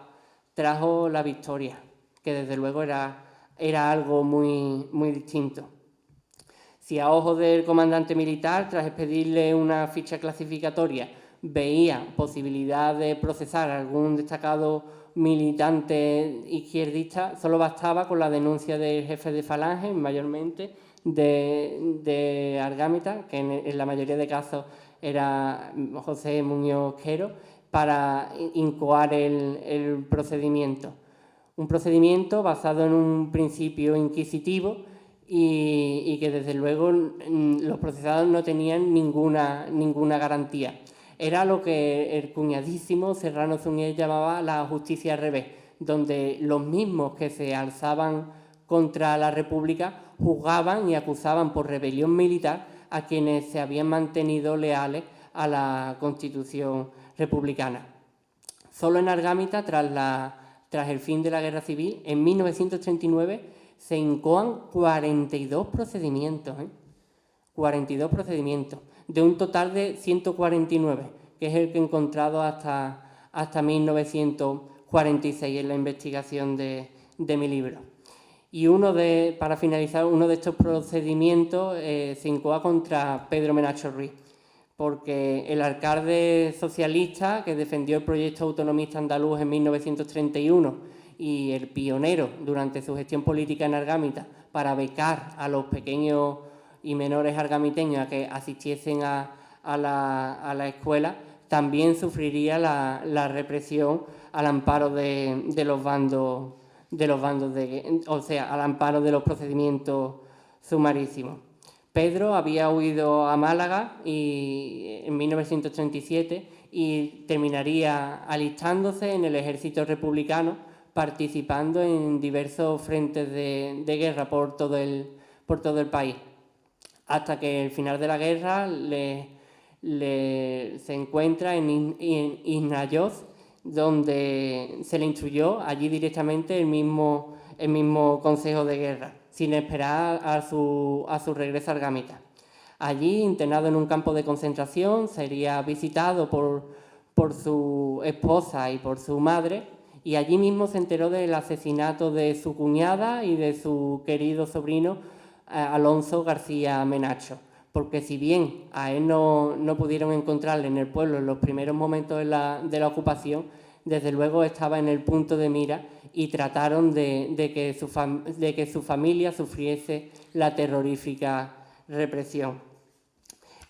trajo la victoria, que desde luego era algo muy distinto. Si a ojos del comandante militar, tras expedirle una ficha clasificatoria, veía posibilidad de procesar a algún destacado militante izquierdista, solo bastaba con la denuncia del jefe de Falange, mayormente de Argámita, que en la mayoría de casos era José Muñoz Quero, para incoar el procedimiento. Un procedimiento basado en un principio inquisitivo y que desde luego los procesados no tenían ninguna garantía. Era lo que el cuñadísimo Serrano Suñé llamaba la justicia al revés, donde los mismos que se alzaban contra la República juzgaban y acusaban por rebelión militar a quienes se habían mantenido leales a la Constitución republicana. Solo en Argámita, tras el fin de la Guerra Civil, en 1939 se incoan 42 procedimientos, 42 procedimientos, de un total de 149, que es el que he encontrado hasta 1946 en la investigación de mi libro. Y para finalizar, uno de estos procedimientos se incoa contra Pedro Menacho Ruiz, porque el alcalde socialista que defendió el proyecto autonomista andaluz en 1931 y el pionero durante su gestión política en Argámita para becar a los pequeños y menores argamiteños a que asistiesen a la escuela, también sufriría la represión al amparo de los bandos, al amparo de los procedimientos sumarísimos. Pedro había huido a Málaga en 1937 y terminaría alistándose en el ejército republicano, participando en diversos frentes de guerra por todo el país, hasta que al final de la guerra se encuentra en Isnayoz, donde se le instruyó allí directamente el mismo Consejo de Guerra, sin esperar a su regreso a Argámita. Allí, internado en un campo de concentración, sería visitado por su esposa y por su madre, y allí mismo se enteró del asesinato de su cuñada y de su querido sobrino Alonso García Menacho, porque si bien a él no pudieron encontrarle en el pueblo en los primeros momentos de la ocupación, desde luego estaba en el punto de mira y trataron de que su familia sufriese la terrorífica represión.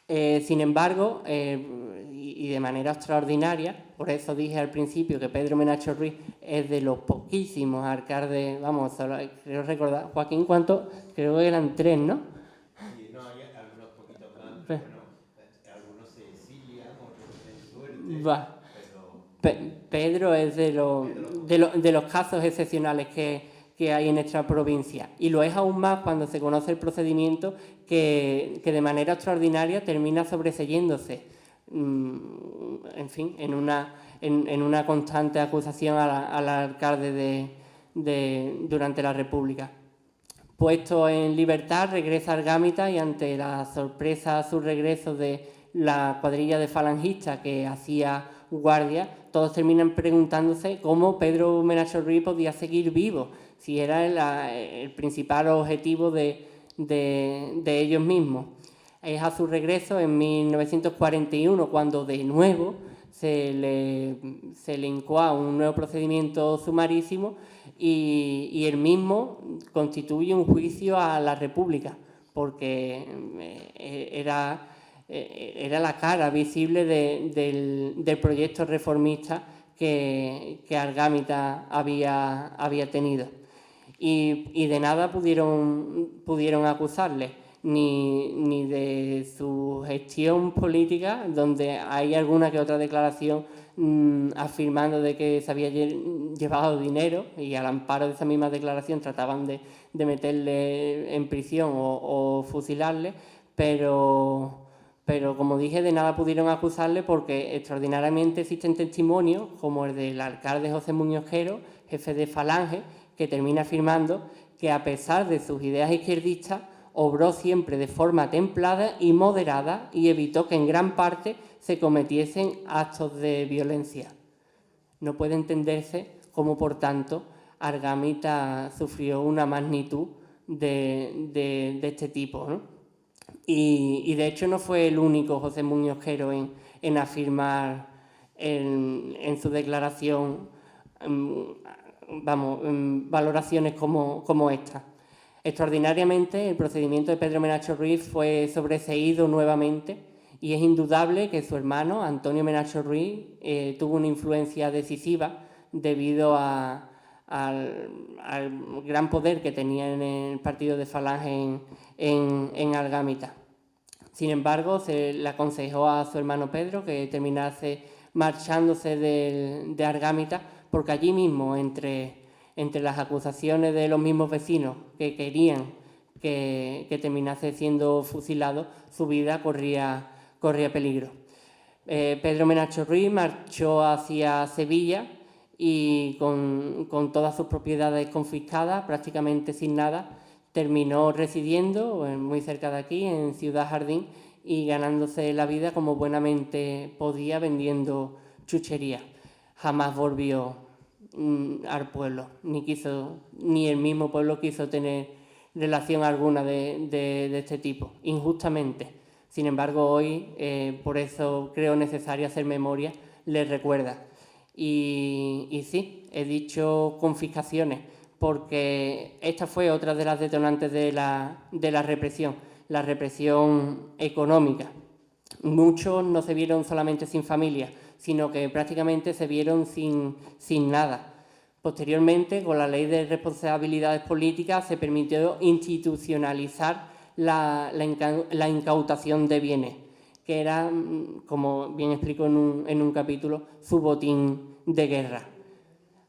Sin embargo, y de manera extraordinaria, por eso dije al principio que Pedro Menacho Ruiz es de los poquísimos alcaldes, vamos, creo recordar, Joaquín, ¿cuántos? Creo que eran 3, ¿no? Sí, no, hay algunos poquitos más, pero bueno, algunos se exilian, otros tienen suerte. Va. Pedro es de los casos excepcionales que hay en nuestra provincia, y lo es aún más cuando se conoce el procedimiento que de manera extraordinaria termina sobreseyéndose, en fin, en una constante acusación al alcalde durante la República. Puesto en libertad, regresa a Argámita y ante la sorpresa a su regreso de la cuadrilla de falangistas que hacía guardia, todos terminan preguntándose cómo Pedro Menacho Ruiz podía seguir vivo, si era el principal objetivo de ellos mismos. Es a su regreso en 1941 cuando de nuevo se le incoa un nuevo procedimiento sumarísimo y el mismo constituye un juicio a la República, porque era la cara visible del proyecto reformista que Argámita había tenido. Y de nada pudieron acusarle, ni de su gestión política, donde hay alguna que otra declaración afirmando de que se había llevado dinero, y al amparo de esa misma declaración trataban de meterle en prisión o fusilarle, pero como dije, de nada pudieron acusarle porque extraordinariamente existen testimonios como el del alcalde José Muñoz Quero, jefe de Falange, que termina afirmando que a pesar de sus ideas izquierdistas, obró siempre de forma templada y moderada y evitó que en gran parte se cometiesen actos de violencia. No puede entenderse cómo, por tanto, Argámita sufrió una magnitud de este tipo, ¿no? Y de hecho no fue el único José Muñoz Quero en afirmar en su declaración valoraciones como esta. Extraordinariamente, el procedimiento de Pedro Menacho Ruiz fue sobreseído nuevamente y es indudable que su hermano, Antonio Menacho Ruiz, tuvo una influencia decisiva debido al gran poder que tenía en el partido de Falange en Argámita. Sin embargo, se le aconsejó a su hermano Pedro que terminase marchándose de Argámita, porque allí mismo, entre las acusaciones de los mismos vecinos que querían que terminase siendo fusilado, su vida corría peligro. Pedro Menacho Ruiz marchó hacia Sevilla y con todas sus propiedades confiscadas, prácticamente sin nada, terminó residiendo muy cerca de aquí, en Ciudad Jardín, y ganándose la vida como buenamente podía vendiendo chucherías. Jamás volvió al pueblo, ni el mismo pueblo quiso tener relación alguna de este tipo, injustamente. Sin embargo, hoy, por eso creo necesario hacer memoria, les recuerda. Y sí, he dicho confiscaciones, porque esta fue otra de las detonantes de la represión, la represión económica. Muchos no se vieron solamente sin familia, sino que prácticamente se vieron sin nada. Posteriormente, con la Ley de Responsabilidades Políticas, se permitió institucionalizar la incautación de bienes, que era, como bien explico en un capítulo, su botín de guerra.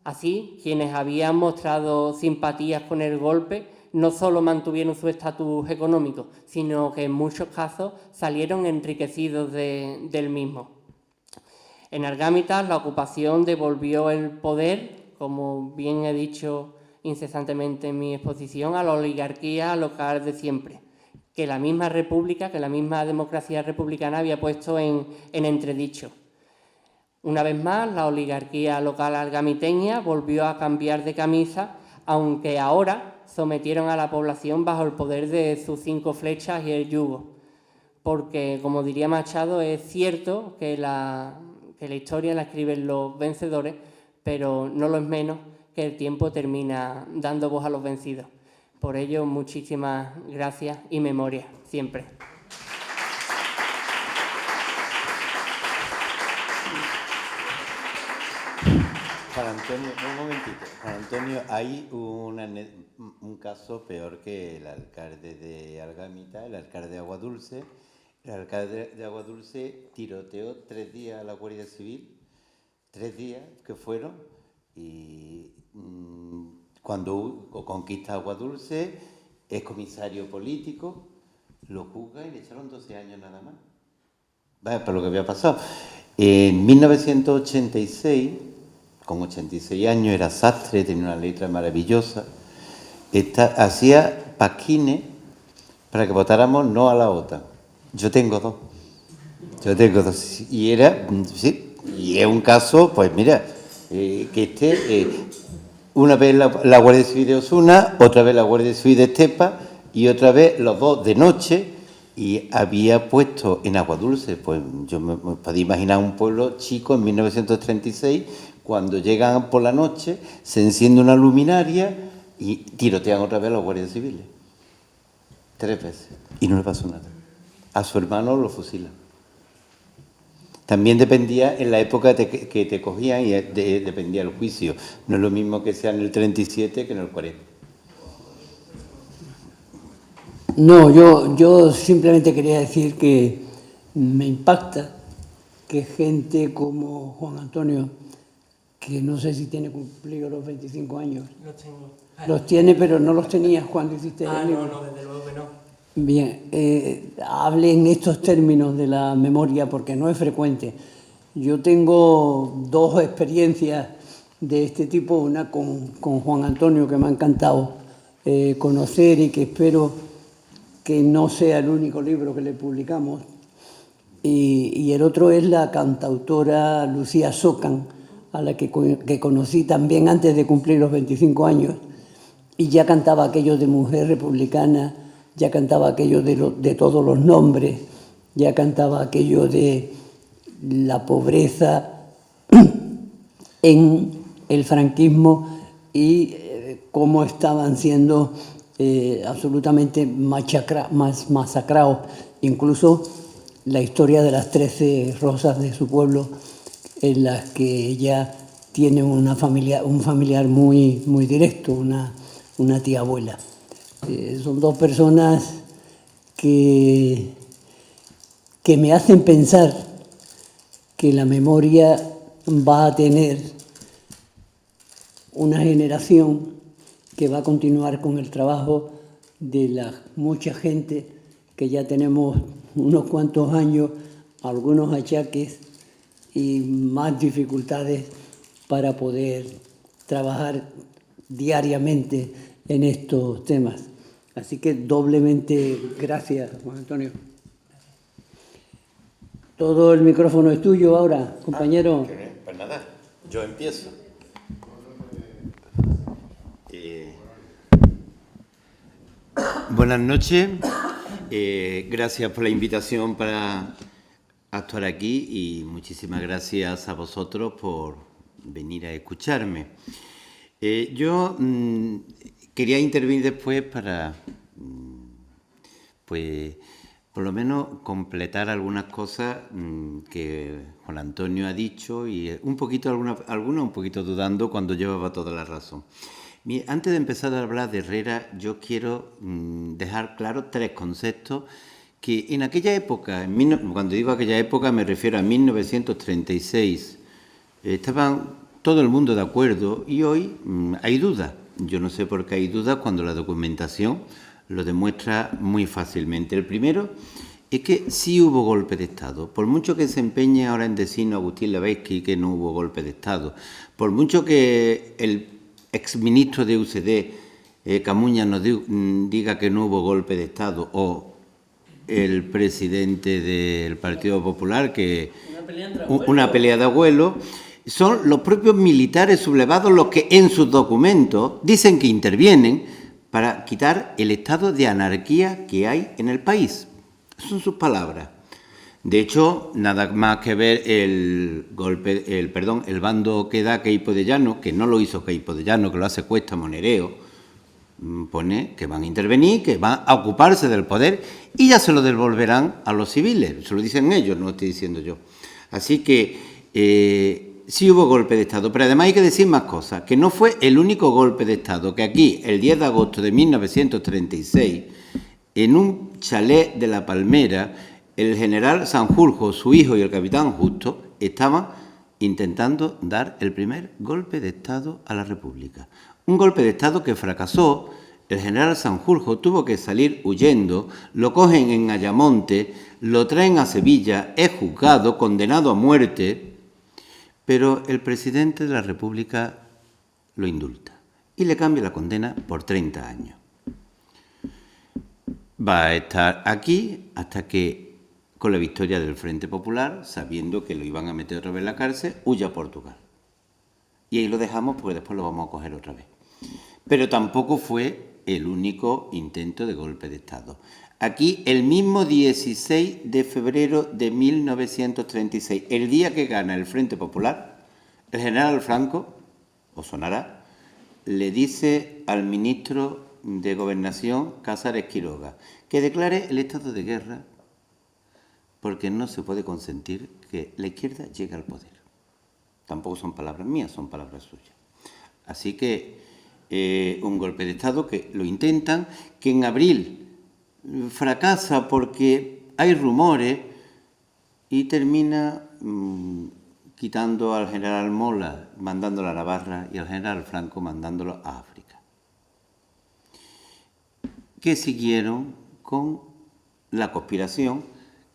Así, quienes habían mostrado simpatías con el golpe no solo mantuvieron su estatus económico, sino que en muchos casos salieron enriquecidos del mismo. En Argámita, la ocupación devolvió el poder, como bien he dicho incesantemente en mi exposición, a la oligarquía local de siempre, que la misma república, que la misma democracia republicana había puesto en entredicho. Una vez más, la oligarquía local argamiteña volvió a cambiar de camisa, aunque ahora sometieron a la población bajo el poder de sus 5 flechas y el yugo. porque, como diría Machado, es cierto que la historia la escriben los vencedores, pero no lo es menos que el tiempo termina dando voz a los vencidos. Por ello, muchísimas gracias y memoria, siempre. Juan Antonio, un momentito. Juan Antonio, hay un caso peor que el alcalde de Algamita, el alcalde de Aguadulce. El alcalde de Aguadulce tiroteó 3 días a la Guardia Civil, 3 días que fueron, y cuando conquista Aguadulce, es comisario político, lo juzga y le echaron 12 años nada más. Vaya, por lo que había pasado. En 1986, con 86 años, era sastre, tenía una letra maravillosa, hacía pasquines para que votáramos no a la OTAN. Yo tengo dos. Y es un caso, pues mira, una vez la Guardia Civil de Osuna, otra vez la Guardia Civil de Estepa y otra vez los dos de noche, y había puesto en Aguadulce, pues yo me podía imaginar un pueblo chico en 1936, cuando llegan por la noche, se enciende una luminaria y tirotean otra vez a los guardias civiles. 3 veces. Y no le pasó nada. A su hermano lo fusilan. También dependía en la época que te cogían y dependía el juicio. No es lo mismo que sea en el 37 que en el 40. No, yo simplemente quería decir que me impacta que gente como Juan Antonio, que no sé si tiene cumplido los 25 años. Los tiene, pero no los tenías cuando hiciste el libro. No, desde luego que no. Bien, hable en estos términos de la memoria porque no es frecuente. Yo tengo 2 experiencias de este tipo, una con Juan Antonio, que me ha encantado conocer y que espero que no sea el único libro que le publicamos, y el otro es la cantautora Lucía Socan, a la que conocí también antes de cumplir los 25 años, y ya cantaba aquello de Mujer Republicana, ya cantaba aquello de todos los nombres, ya cantaba aquello de la pobreza en el franquismo y cómo estaban siendo absolutamente masacrados. Incluso la historia de las 13 rosas de su pueblo, en las que ella tiene un familiar muy, muy directo, una tía abuela. Son 2 personas que me hacen pensar que la memoria va a tener una generación que va a continuar con el trabajo de la mucha gente que ya tenemos unos cuantos años, algunos achaques y más dificultades para poder trabajar diariamente en estos temas. Así que doblemente gracias, Juan Antonio. Todo el micrófono es tuyo ahora, compañero. Pues nada, yo empiezo. Buenas noches. Gracias por la invitación para actuar aquí y muchísimas gracias a vosotros por venir a escucharme. Yo quería intervenir después para, pues, por lo menos completar algunas cosas que Juan Antonio ha dicho y un poquito, algunas un poquito dudando cuando llevaba toda la razón. Antes de empezar a hablar de Herrera, yo quiero dejar claro 3 conceptos que en aquella época, cuando digo aquella época me refiero a 1936, estaban todo el mundo de acuerdo y hoy hay dudas. Yo no sé por qué hay dudas cuando la documentación lo demuestra muy fácilmente. El primero es que sí hubo golpe de Estado. Por mucho que se empeñe ahora en decirnos Agustín Levesky que no hubo golpe de Estado, por mucho que el exministro de UCD, Camuñas, nos diga que no hubo golpe de Estado, o el presidente del Partido Popular, que una pelea de abuelo, son los propios militares sublevados los que en sus documentos dicen que intervienen para quitar el estado de anarquía que hay en el país. Son sus palabras. De hecho, nada más que ver el bando que da Queipo de Llano, que no lo hizo Queipo de Llano, que lo hace Cuesta Monereo, pone que van a intervenir, que van a ocuparse del poder y ya se lo devolverán a los civiles. Se lo dicen ellos, no lo estoy diciendo yo. Así que sí hubo golpe de Estado, pero además hay que decir más cosas, que no fue el único golpe de Estado, que aquí, el 10 de agosto de 1936, en un chalet de La Palmera, el general Sanjurjo, su hijo y el capitán Justo estaban intentando dar el primer golpe de Estado a la República. Un golpe de Estado que fracasó. El general Sanjurjo tuvo que salir huyendo, lo cogen en Ayamonte, lo traen a Sevilla, es juzgado, condenado a muerte, pero el presidente de la República lo indulta y le cambia la condena por 30 años. Va a estar aquí hasta que, con la victoria del Frente Popular, sabiendo que lo iban a meter otra vez en la cárcel, huye a Portugal. Y ahí lo dejamos porque después lo vamos a coger otra vez. Pero tampoco fue el único intento de golpe de Estado. Aquí, el mismo 16 de febrero de 1936, el día que gana el Frente Popular, el general Franco, os sonará, le dice al ministro de Gobernación, Casares Quiroga, que declare el estado de guerra porque no se puede consentir que la izquierda llegue al poder. Tampoco son palabras mías, son palabras suyas. Así que un golpe de Estado que lo intentan, que en abril fracasa porque hay rumores y termina quitando al general Mola, mandándolo a Navarra, y al general Franco mandándolo a África. Que siguieron con la conspiración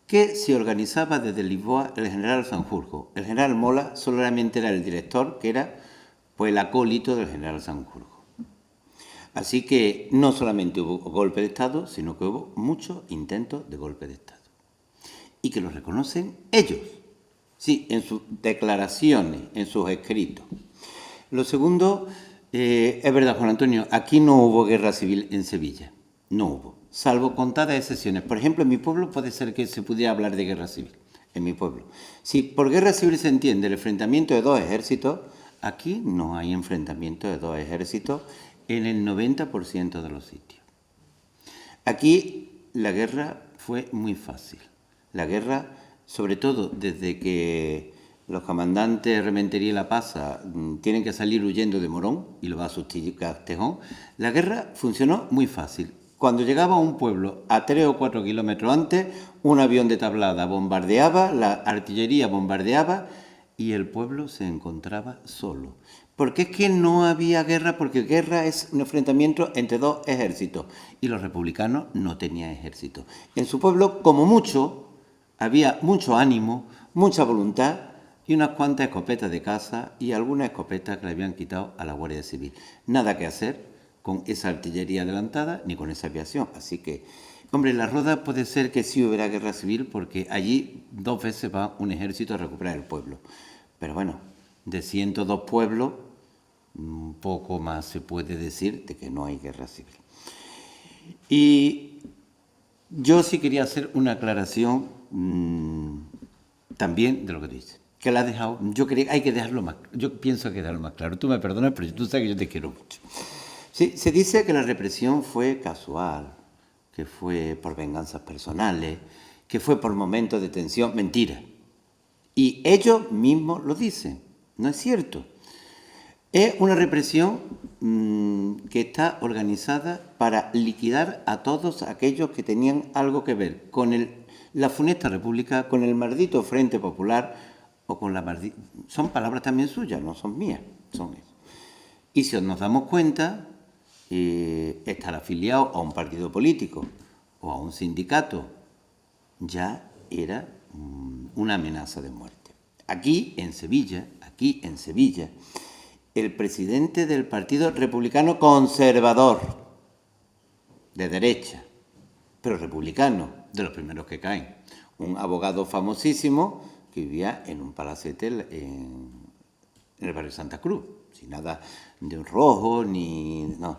que se organizaba desde Lisboa el general Sanjurjo. El general Mola solamente era el director, que era pues el acólito del general Sanjurjo. Así que no solamente hubo golpe de Estado, sino que hubo muchos intentos de golpe de Estado. Y que lo reconocen ellos, sí, en sus declaraciones, en sus escritos. Lo segundo, es verdad, Juan Antonio, aquí no hubo guerra civil en Sevilla, no hubo, salvo contadas excepciones. Por ejemplo, en mi pueblo puede ser que se pudiera hablar de guerra civil, en mi pueblo. Si por guerra civil se entiende el enfrentamiento de dos ejércitos, aquí no hay enfrentamiento de dos ejércitos en el 90% de los sitios. Aquí la guerra fue muy fácil. La guerra, sobre todo desde que los comandantes Rementería y La Paza tienen que salir huyendo de Morón y lo va a sustituir Castejón, la guerra funcionó muy fácil. Cuando llegaba a un pueblo a 3 o 4 kilómetros antes, un avión de tablada bombardeaba, la artillería bombardeaba y el pueblo se encontraba solo. Porque es que no había guerra, porque guerra es un enfrentamiento entre dos ejércitos y los republicanos no tenían ejército. En su pueblo, como mucho, había mucho ánimo, mucha voluntad y unas cuantas escopetas de caza y algunas escopetas que le habían quitado a la Guardia Civil. Nada que hacer con esa artillería adelantada ni con esa aviación. Así que, hombre, en La Roda puede ser que sí hubiera guerra civil porque allí 2 veces va un ejército a recuperar el pueblo. Pero bueno, de 102 pueblos, un poco más se puede decir de que no hay guerra civil. Y yo sí quería hacer una aclaración también de lo que tú dices, que la has dejado, hay que dejarlo más, yo pienso que dejarlo más claro. Tú me perdonas, pero tú sabes que yo te quiero mucho. Sí, se dice que la represión fue casual, que fue por venganzas personales, que fue por momentos de tensión. Mentira. Y ellos mismos lo dicen, no es cierto. Es una represión que está organizada para liquidar a todos aquellos que tenían algo que ver con la funesta república, con el maldito Frente Popular o con la maldita... Son palabras también suyas, no son mías, son esas. Y si nos damos cuenta, estar afiliado a un partido político o a un sindicato ya era una amenaza de muerte. Aquí en Sevilla, el presidente del Partido Republicano Conservador, de derecha, pero republicano, de los primeros que caen, un abogado famosísimo que vivía en un palacete en el barrio Santa Cruz, sin nada de un rojo, ni... no,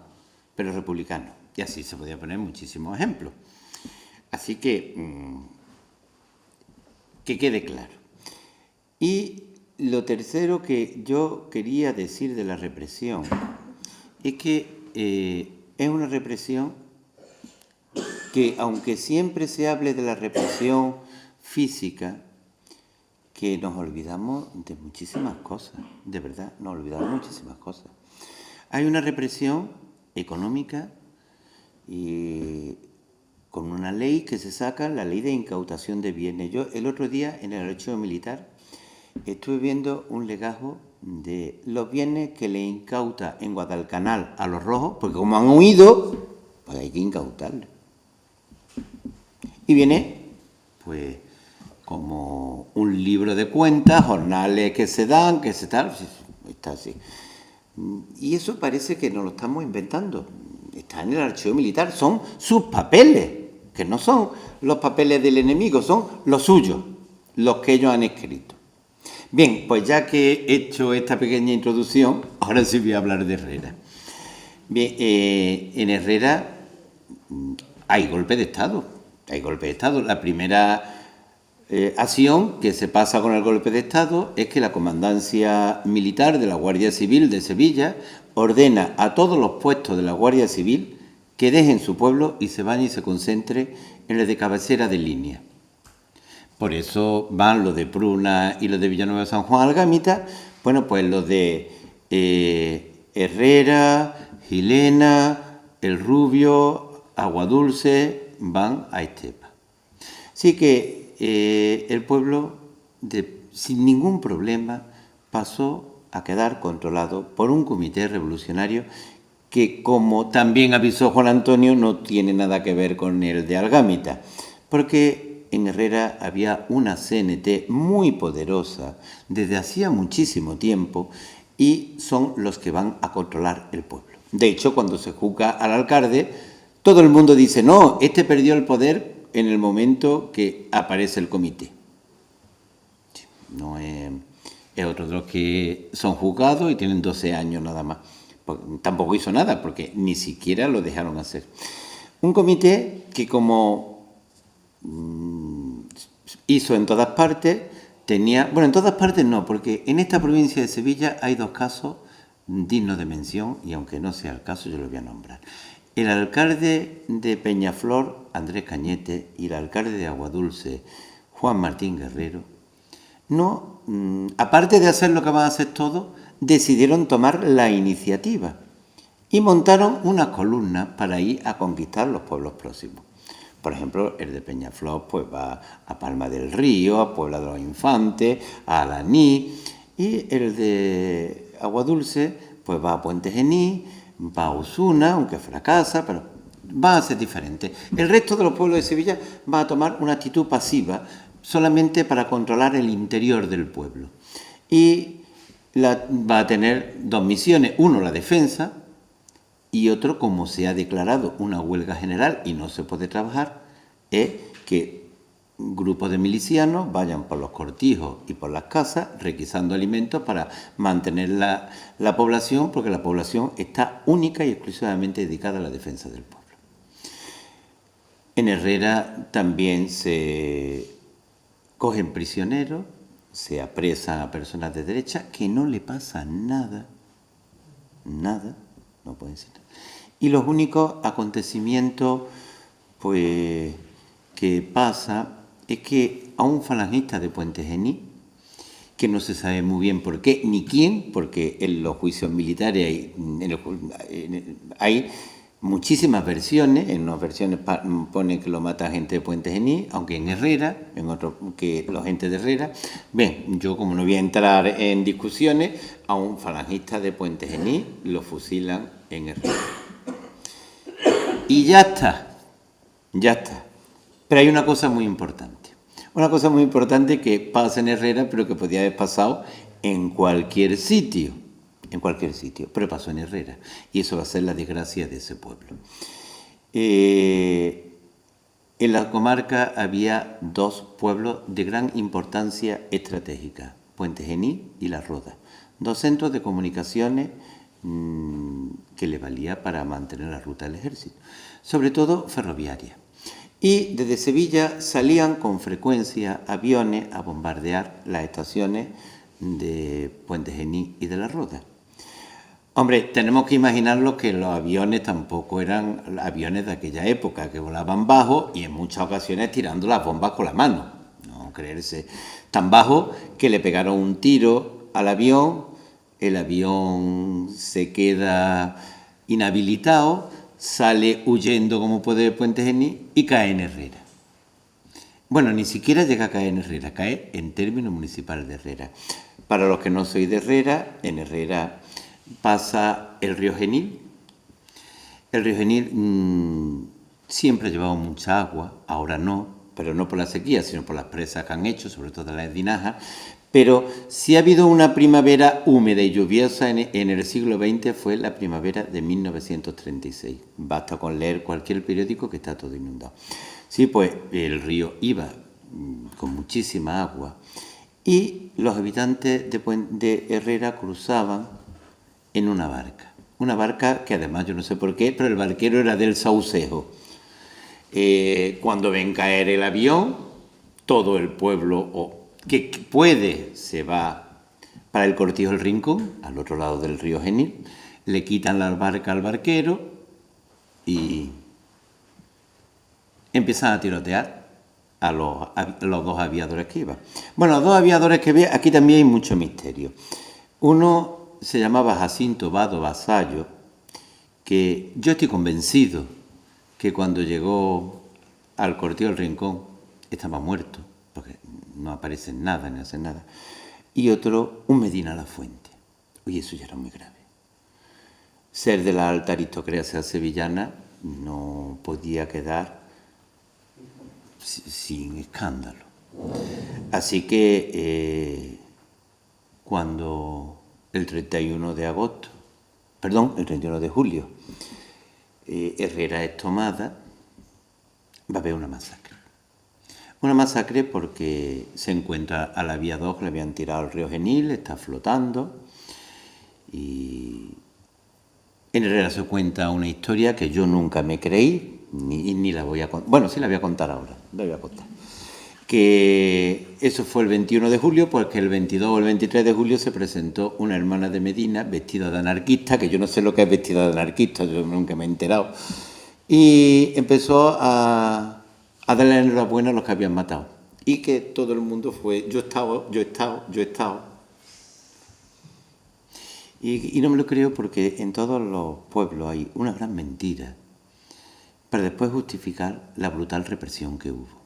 pero republicano. Y así se podía poner muchísimos ejemplos. Así que quede claro. Y lo tercero que yo quería decir de la represión es que es una represión que, aunque siempre se hable de la represión física, que nos olvidamos de muchísimas cosas, de verdad, nos olvidamos de muchísimas cosas. Hay una represión económica y con una ley que se saca, la ley de incautación de bienes. Yo el otro día en el archivo militar estuve viendo un legajo de los bienes que le incauta en Guadalcanal a los rojos, porque como han huido, pues hay que incautarle. Y viene, pues, como un libro de cuentas, jornales que se dan, que se tal, está así. Y eso parece que nos lo estamos inventando. Está en el archivo militar, son sus papeles, que no son los papeles del enemigo, son los suyos, los que ellos han escrito. Bien, pues ya que he hecho esta pequeña introducción, ahora sí voy a hablar de Herrera. Bien, en Herrera hay golpe de Estado. Hay golpe de Estado. La primera acción que se pasa con el golpe de Estado es que la Comandancia Militar de la Guardia Civil de Sevilla ordena a todos los puestos de la Guardia Civil que dejen su pueblo y se vayan y se concentren en el de cabecera de línea. Por eso van los de Pruna y los de Villanueva de San Juan Algámita, bueno, pues los de Herrera, Gilena, El Rubio, Aguadulce, van a Estepa. Así que el pueblo, sin ningún problema, pasó a quedar controlado por un comité revolucionario que, como también avisó Juan Antonio, no tiene nada que ver con el de Algámita, porque en Herrera había una CNT muy poderosa desde hacía muchísimo tiempo y son los que van a controlar el pueblo. De hecho, cuando se juzga al alcalde, todo el mundo dice, no, este perdió el poder en el momento que aparece el comité. No es otro de los que son juzgados y tienen 12 años nada más. Pues, tampoco hizo nada porque ni siquiera lo dejaron hacer. Un comité que, como hizo en todas partes, tenía... Bueno, en todas partes no, porque en esta provincia de Sevilla hay dos casos dignos de mención y aunque no sea el caso yo lo voy a nombrar. El alcalde de Peñaflor, Andrés Cañete, y el alcalde de Aguadulce, Juan Martín Guerrero, no, aparte de hacer lo que van a hacer todos, decidieron tomar la iniciativa y montaron unas columnas para ir a conquistar los pueblos próximos. Por ejemplo, el de Peñaflor pues va a Palma del Río, a Puebla de los Infantes, a Alaní, y el de Aguadulce pues va a Puente Genil, va a Osuna, aunque fracasa, pero va a ser diferente. El resto de los pueblos de Sevilla va a tomar una actitud pasiva solamente para controlar el interior del pueblo. Y va a tener dos misiones, uno la defensa y otro, como se ha declarado una huelga general y no se puede trabajar, es que grupos de milicianos vayan por los cortijos y por las casas requisando alimentos para mantener la población, porque la población está única y exclusivamente dedicada a la defensa del pueblo. En Herrera también se cogen prisioneros, se apresan a personas de derecha, que no le pasa nada, no pueden ser. Y los únicos acontecimientos pues, que pasa es que a un falangista de Puente Genil, que no se sabe muy bien por qué ni quién, porque en los juicios militares hay muchísimas versiones. En unas versiones pone que lo mata gente de Puente Genil, aunque en Herrera, en otros que los gente de Herrera. Bien, yo como no voy a entrar en discusiones, a un falangista de Puente Genil lo fusilan en Herrera. Y ya está. Pero hay una cosa muy importante. Una cosa muy importante que pasa en Herrera, pero que podía haber pasado en cualquier sitio. Pero pasó en Herrera. Y eso va a ser la desgracia de ese pueblo. En la comarca había dos pueblos de gran importancia estratégica, Puente Genil y La Roda. Dos centros de comunicaciones que le valía para mantener la ruta del ejército, sobre todo ferroviaria. Y desde Sevilla salían con frecuencia aviones a bombardear las estaciones de Puente Genil y de La Roda. Hombre, tenemos que imaginarlo que los aviones tampoco eran aviones de aquella época, que volaban bajo y en muchas ocasiones tirando las bombas con la mano. No creerse. Tan bajo que le pegaron un tiro al avión, el avión se queda inhabilitado, sale huyendo como puede de Puente Genil y cae en Herrera. Bueno, ni siquiera llega a caer en Herrera, cae en término municipal de Herrera. Para los que no sois de Herrera, en Herrera pasa el río Genil. El río Genil siempre ha llevado mucha agua, ahora no, pero no por la sequía, sino por las presas que han hecho, sobre todo las Dinajas. Pero si ha habido una primavera húmeda y lluviosa en el siglo XX, fue la primavera de 1936. Basta con leer cualquier periódico que está todo inundado. Sí, pues el río iba con muchísima agua y los habitantes de Herrera cruzaban en una barca que además yo no sé por qué, pero el barquero era del Saucejo. Cuando ven caer el avión, todo el pueblo que puede se va para el Cortijo del Rincón, al otro lado del río Genil, le quitan la barca al barquero y empiezan a tirotear a los dos aviadores que iban. Bueno, los dos aviadores que había, aquí también hay mucho misterio. Uno se llamaba Jacinto Vado Vasallo, que yo estoy convencido que cuando llegó al Cortijo del Rincón estaba muerto, porque no aparece en nada, ni hace nada. Y otro, un Medina Lafuente. Oye, eso ya era muy grave. Ser de la alta aristocracia sevillana no podía quedar sin escándalo. Así que cuando el 31 de julio, Herrera es tomada, va a haber una masacre. Una masacre porque se encuentra al aviador que le habían tirado al río Genil, está flotando y en Herrera se cuenta una historia que yo nunca me creí, ni la voy a contar. Bueno, sí la voy a contar ahora, la voy a contar. Que eso fue el 21 de julio, porque el 22 o el 23 de julio se presentó una hermana de Medina vestida de anarquista, que yo no sé lo que es vestida de anarquista, yo nunca me he enterado, y empezó a darle la enhorabuena a los que habían matado. Y que todo el mundo fue, yo he estado. Y no me lo creo porque en todos los pueblos hay una gran mentira para después justificar la brutal represión que hubo.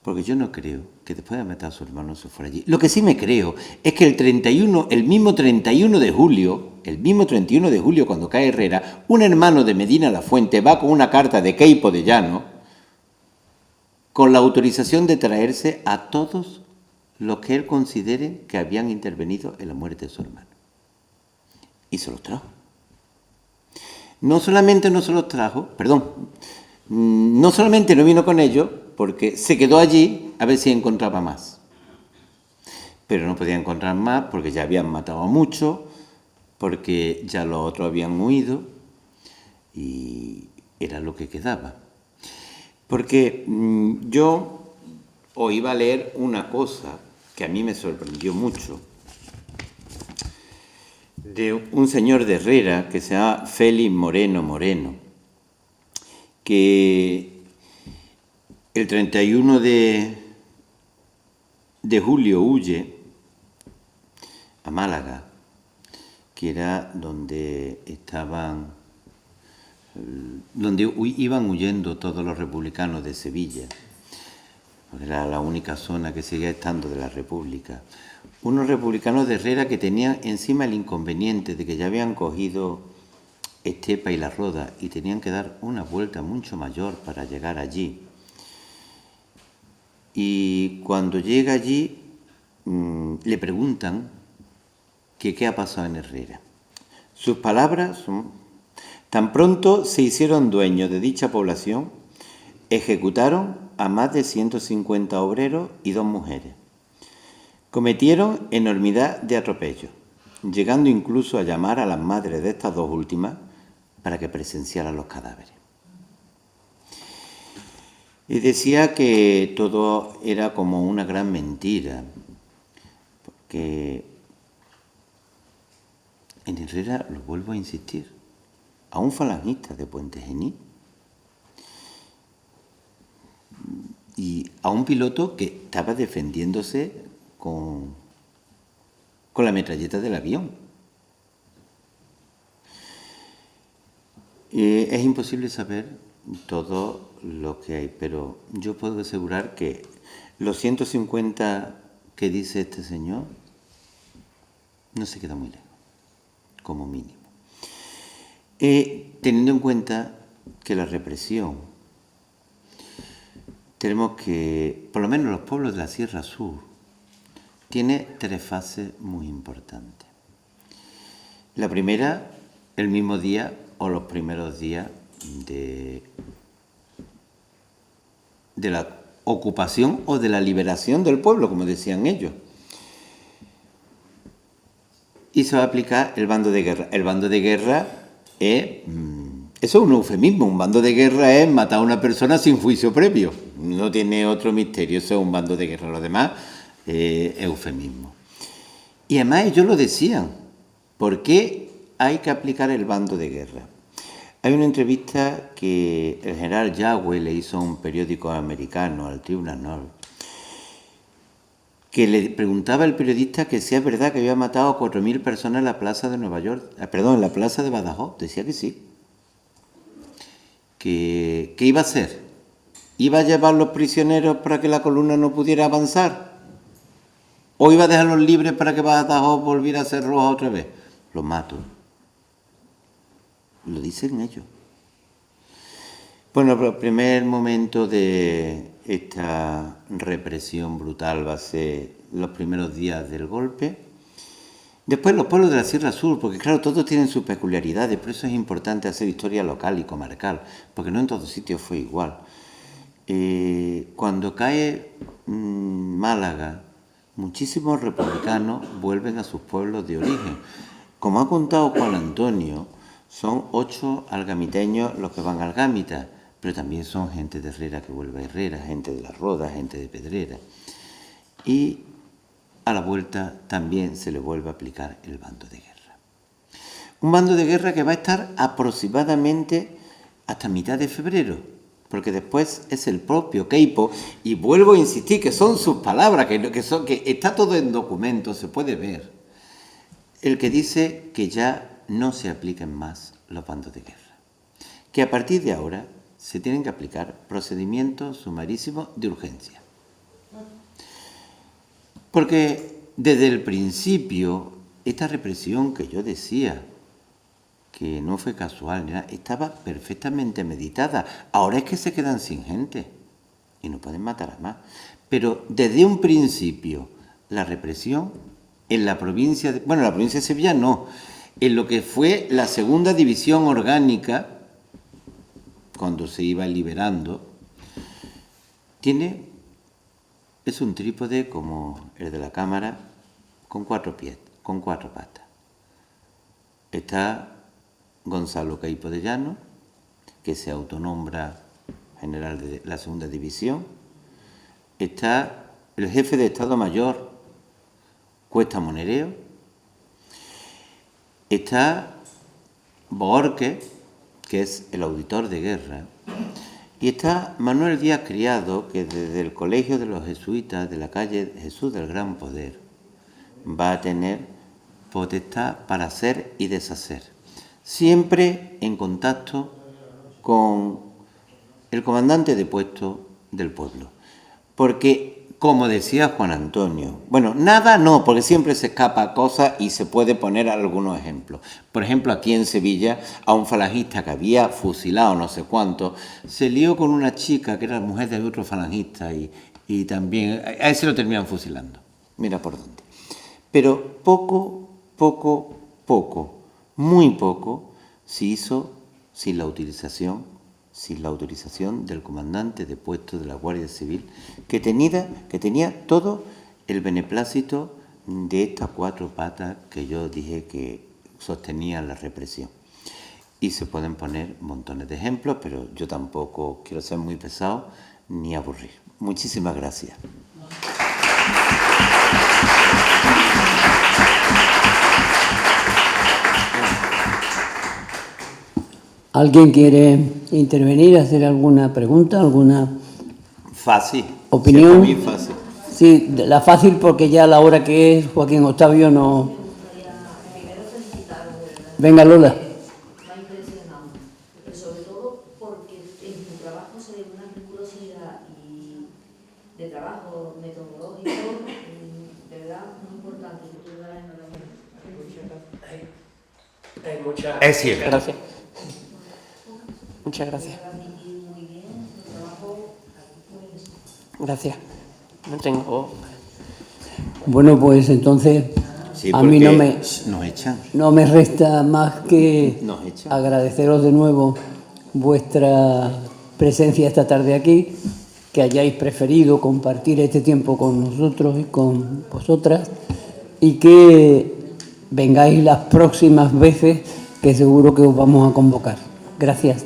Porque yo no creo que después de matar a su hermano se fuera allí. Lo que sí me creo es que el mismo 31 de julio, cuando cae Herrera, un hermano de Medina Lafuente va con una carta de Queipo de Llano con la autorización de traerse a todos los que él considere que habían intervenido en la muerte de su hermano. Y se los trajo. No solamente no vino con ellos, porque se quedó allí a ver si encontraba más. Pero no podía encontrar más porque ya habían matado a muchos, porque ya los otros habían huido y era lo que quedaba. Porque yo os iba a leer una cosa que a mí me sorprendió mucho, de un señor de Herrera que se llama Félix Moreno, que el 31 de julio huye a Málaga, que era donde iban huyendo todos los republicanos de Sevilla, porque era la única zona que seguía estando de la República. Unos republicanos de Herrera que tenían encima el inconveniente de que ya habían cogido Estepa y La Roda y tenían que dar una vuelta mucho mayor para llegar allí. Y cuando llega allí le preguntan que qué ha pasado en Herrera. Sus palabras son: tan pronto se hicieron dueños de dicha población, ejecutaron a más de 150 obreros y 2 mujeres. Cometieron enormidad de atropellos, llegando incluso a llamar a las madres de estas 2 últimas para que presenciaran los cadáveres. Y decía que todo era como una gran mentira, porque en Herrera, lo vuelvo a insistir, a un falangista de Puente Genil y a un piloto que estaba defendiéndose con la metralleta del avión. Es imposible saber todo lo que hay, pero yo puedo asegurar que los 150 que dice este señor no se queda muy lejos, como mínimo. Teniendo en cuenta que la represión, tenemos que, por lo menos los pueblos de la Sierra Sur, tiene 3 fases muy importantes. La primera, el mismo día o los primeros días de la ocupación o de la liberación del pueblo, como decían ellos. Y se va a aplicar el bando de guerra. El bando de guerra es... eso es un eufemismo. Un bando de guerra es matar a una persona sin juicio previo. No tiene otro misterio. Eso es un bando de guerra. Lo demás es eufemismo. Y además ellos lo decían. ¿Por qué hay que aplicar el bando de guerra? Hay una entrevista que el general Yagüe le hizo a un periódico americano, al Tribunal, que le preguntaba al periodista que si es verdad que había matado a 4.000 personas en la plaza de Nueva York, en la plaza de Badajoz. Decía que sí. ¿Qué iba a hacer? ¿Iba a llevar los prisioneros para que la columna no pudiera avanzar? ¿O iba a dejarlos libres para que Badajoz volviera a ser roja otra vez? Los mato. Lo dicen ellos. Bueno, el primer momento de esta represión brutal va a ser los primeros días del golpe. Después los pueblos de la Sierra Sur, porque claro, todos tienen sus peculiaridades, por eso es importante hacer historia local y comarcal, porque no en todos sitios fue igual. Cuando cae Málaga, muchísimos republicanos vuelven a sus pueblos de origen. Como ha contado Juan Antonio, son 8 algamiteños los que van a Algámita, pero también son gente de Herrera que vuelve a Herrera, gente de La Roda, gente de Pedrera. Y a la vuelta también se le vuelve a aplicar el bando de guerra. Un bando de guerra que va a estar aproximadamente hasta mitad de febrero, porque después es el propio Queipo, y vuelvo a insistir que son sus palabras, que está todo en documentos, se puede ver, el que dice que ya no se apliquen más los bandos de guerra, que a partir de ahora se tienen que aplicar procedimientos sumarísimos de urgencia. Porque desde el principio, esta represión que yo decía, que no fue casual, estaba perfectamente meditada. Ahora es que se quedan sin gente y no pueden matar a más. Pero desde un principio, la represión en la provincia de... Bueno, en la provincia de Sevilla no, en lo que fue la segunda división orgánica, cuando se iba liberando, es un trípode como el de la cámara, con 4 pies, con 4 patas. Está Gonzalo Queipo de Llano, que se autonombra general de la segunda división. Está el jefe de Estado Mayor, Cuesta Monereo. Está Bohorque, que es el auditor de guerra. Y está Manuel Díaz Criado, que desde el Colegio de los Jesuitas de la calle Jesús del Gran Poder va a tener potestad para hacer y deshacer, siempre en contacto con el comandante de puesto del pueblo. Porque, como decía Juan Antonio, bueno, nada no, porque siempre se escapa cosas y se puede poner algunos ejemplos. Por ejemplo, aquí en Sevilla, a un falangista que había fusilado no sé cuánto, se lió con una chica que era mujer de otro falangista y también a ese lo terminan fusilando. Mira por dónde. Pero poco, muy poco, se hizo sin la autorización del comandante de puesto de la Guardia Civil, que tenía todo el beneplácito de estas 4 patas que yo dije que sostenían la represión. Y se pueden poner montones de ejemplos, pero yo tampoco quiero ser muy pesado ni aburrir. Muchísimas gracias. ¿Alguien quiere intervenir, hacer alguna pregunta, alguna Fácil. opinión? Sí, muy fácil. Sí, la fácil porque ya a la hora que es, Joaquín Octavio no... Venga, Lola. Me ha impresionado, pero sobre todo porque en tu trabajo se ve una rigurosidad y de trabajo metodológico, de verdad, muy importante. Yo te doy la enhorabuena. Es cierto. Gracias. Muchas gracias. Muy bien, tu trabajo muy bien. Gracias. No tengo... Bueno, pues entonces Sí, a mí porque nos echan. no me resta más que Nos echan. agradeceros de nuevo vuestra presencia esta tarde aquí, que hayáis preferido compartir este tiempo con nosotros y con vosotras, y que vengáis las próximas veces, que seguro que os vamos a convocar. Gracias.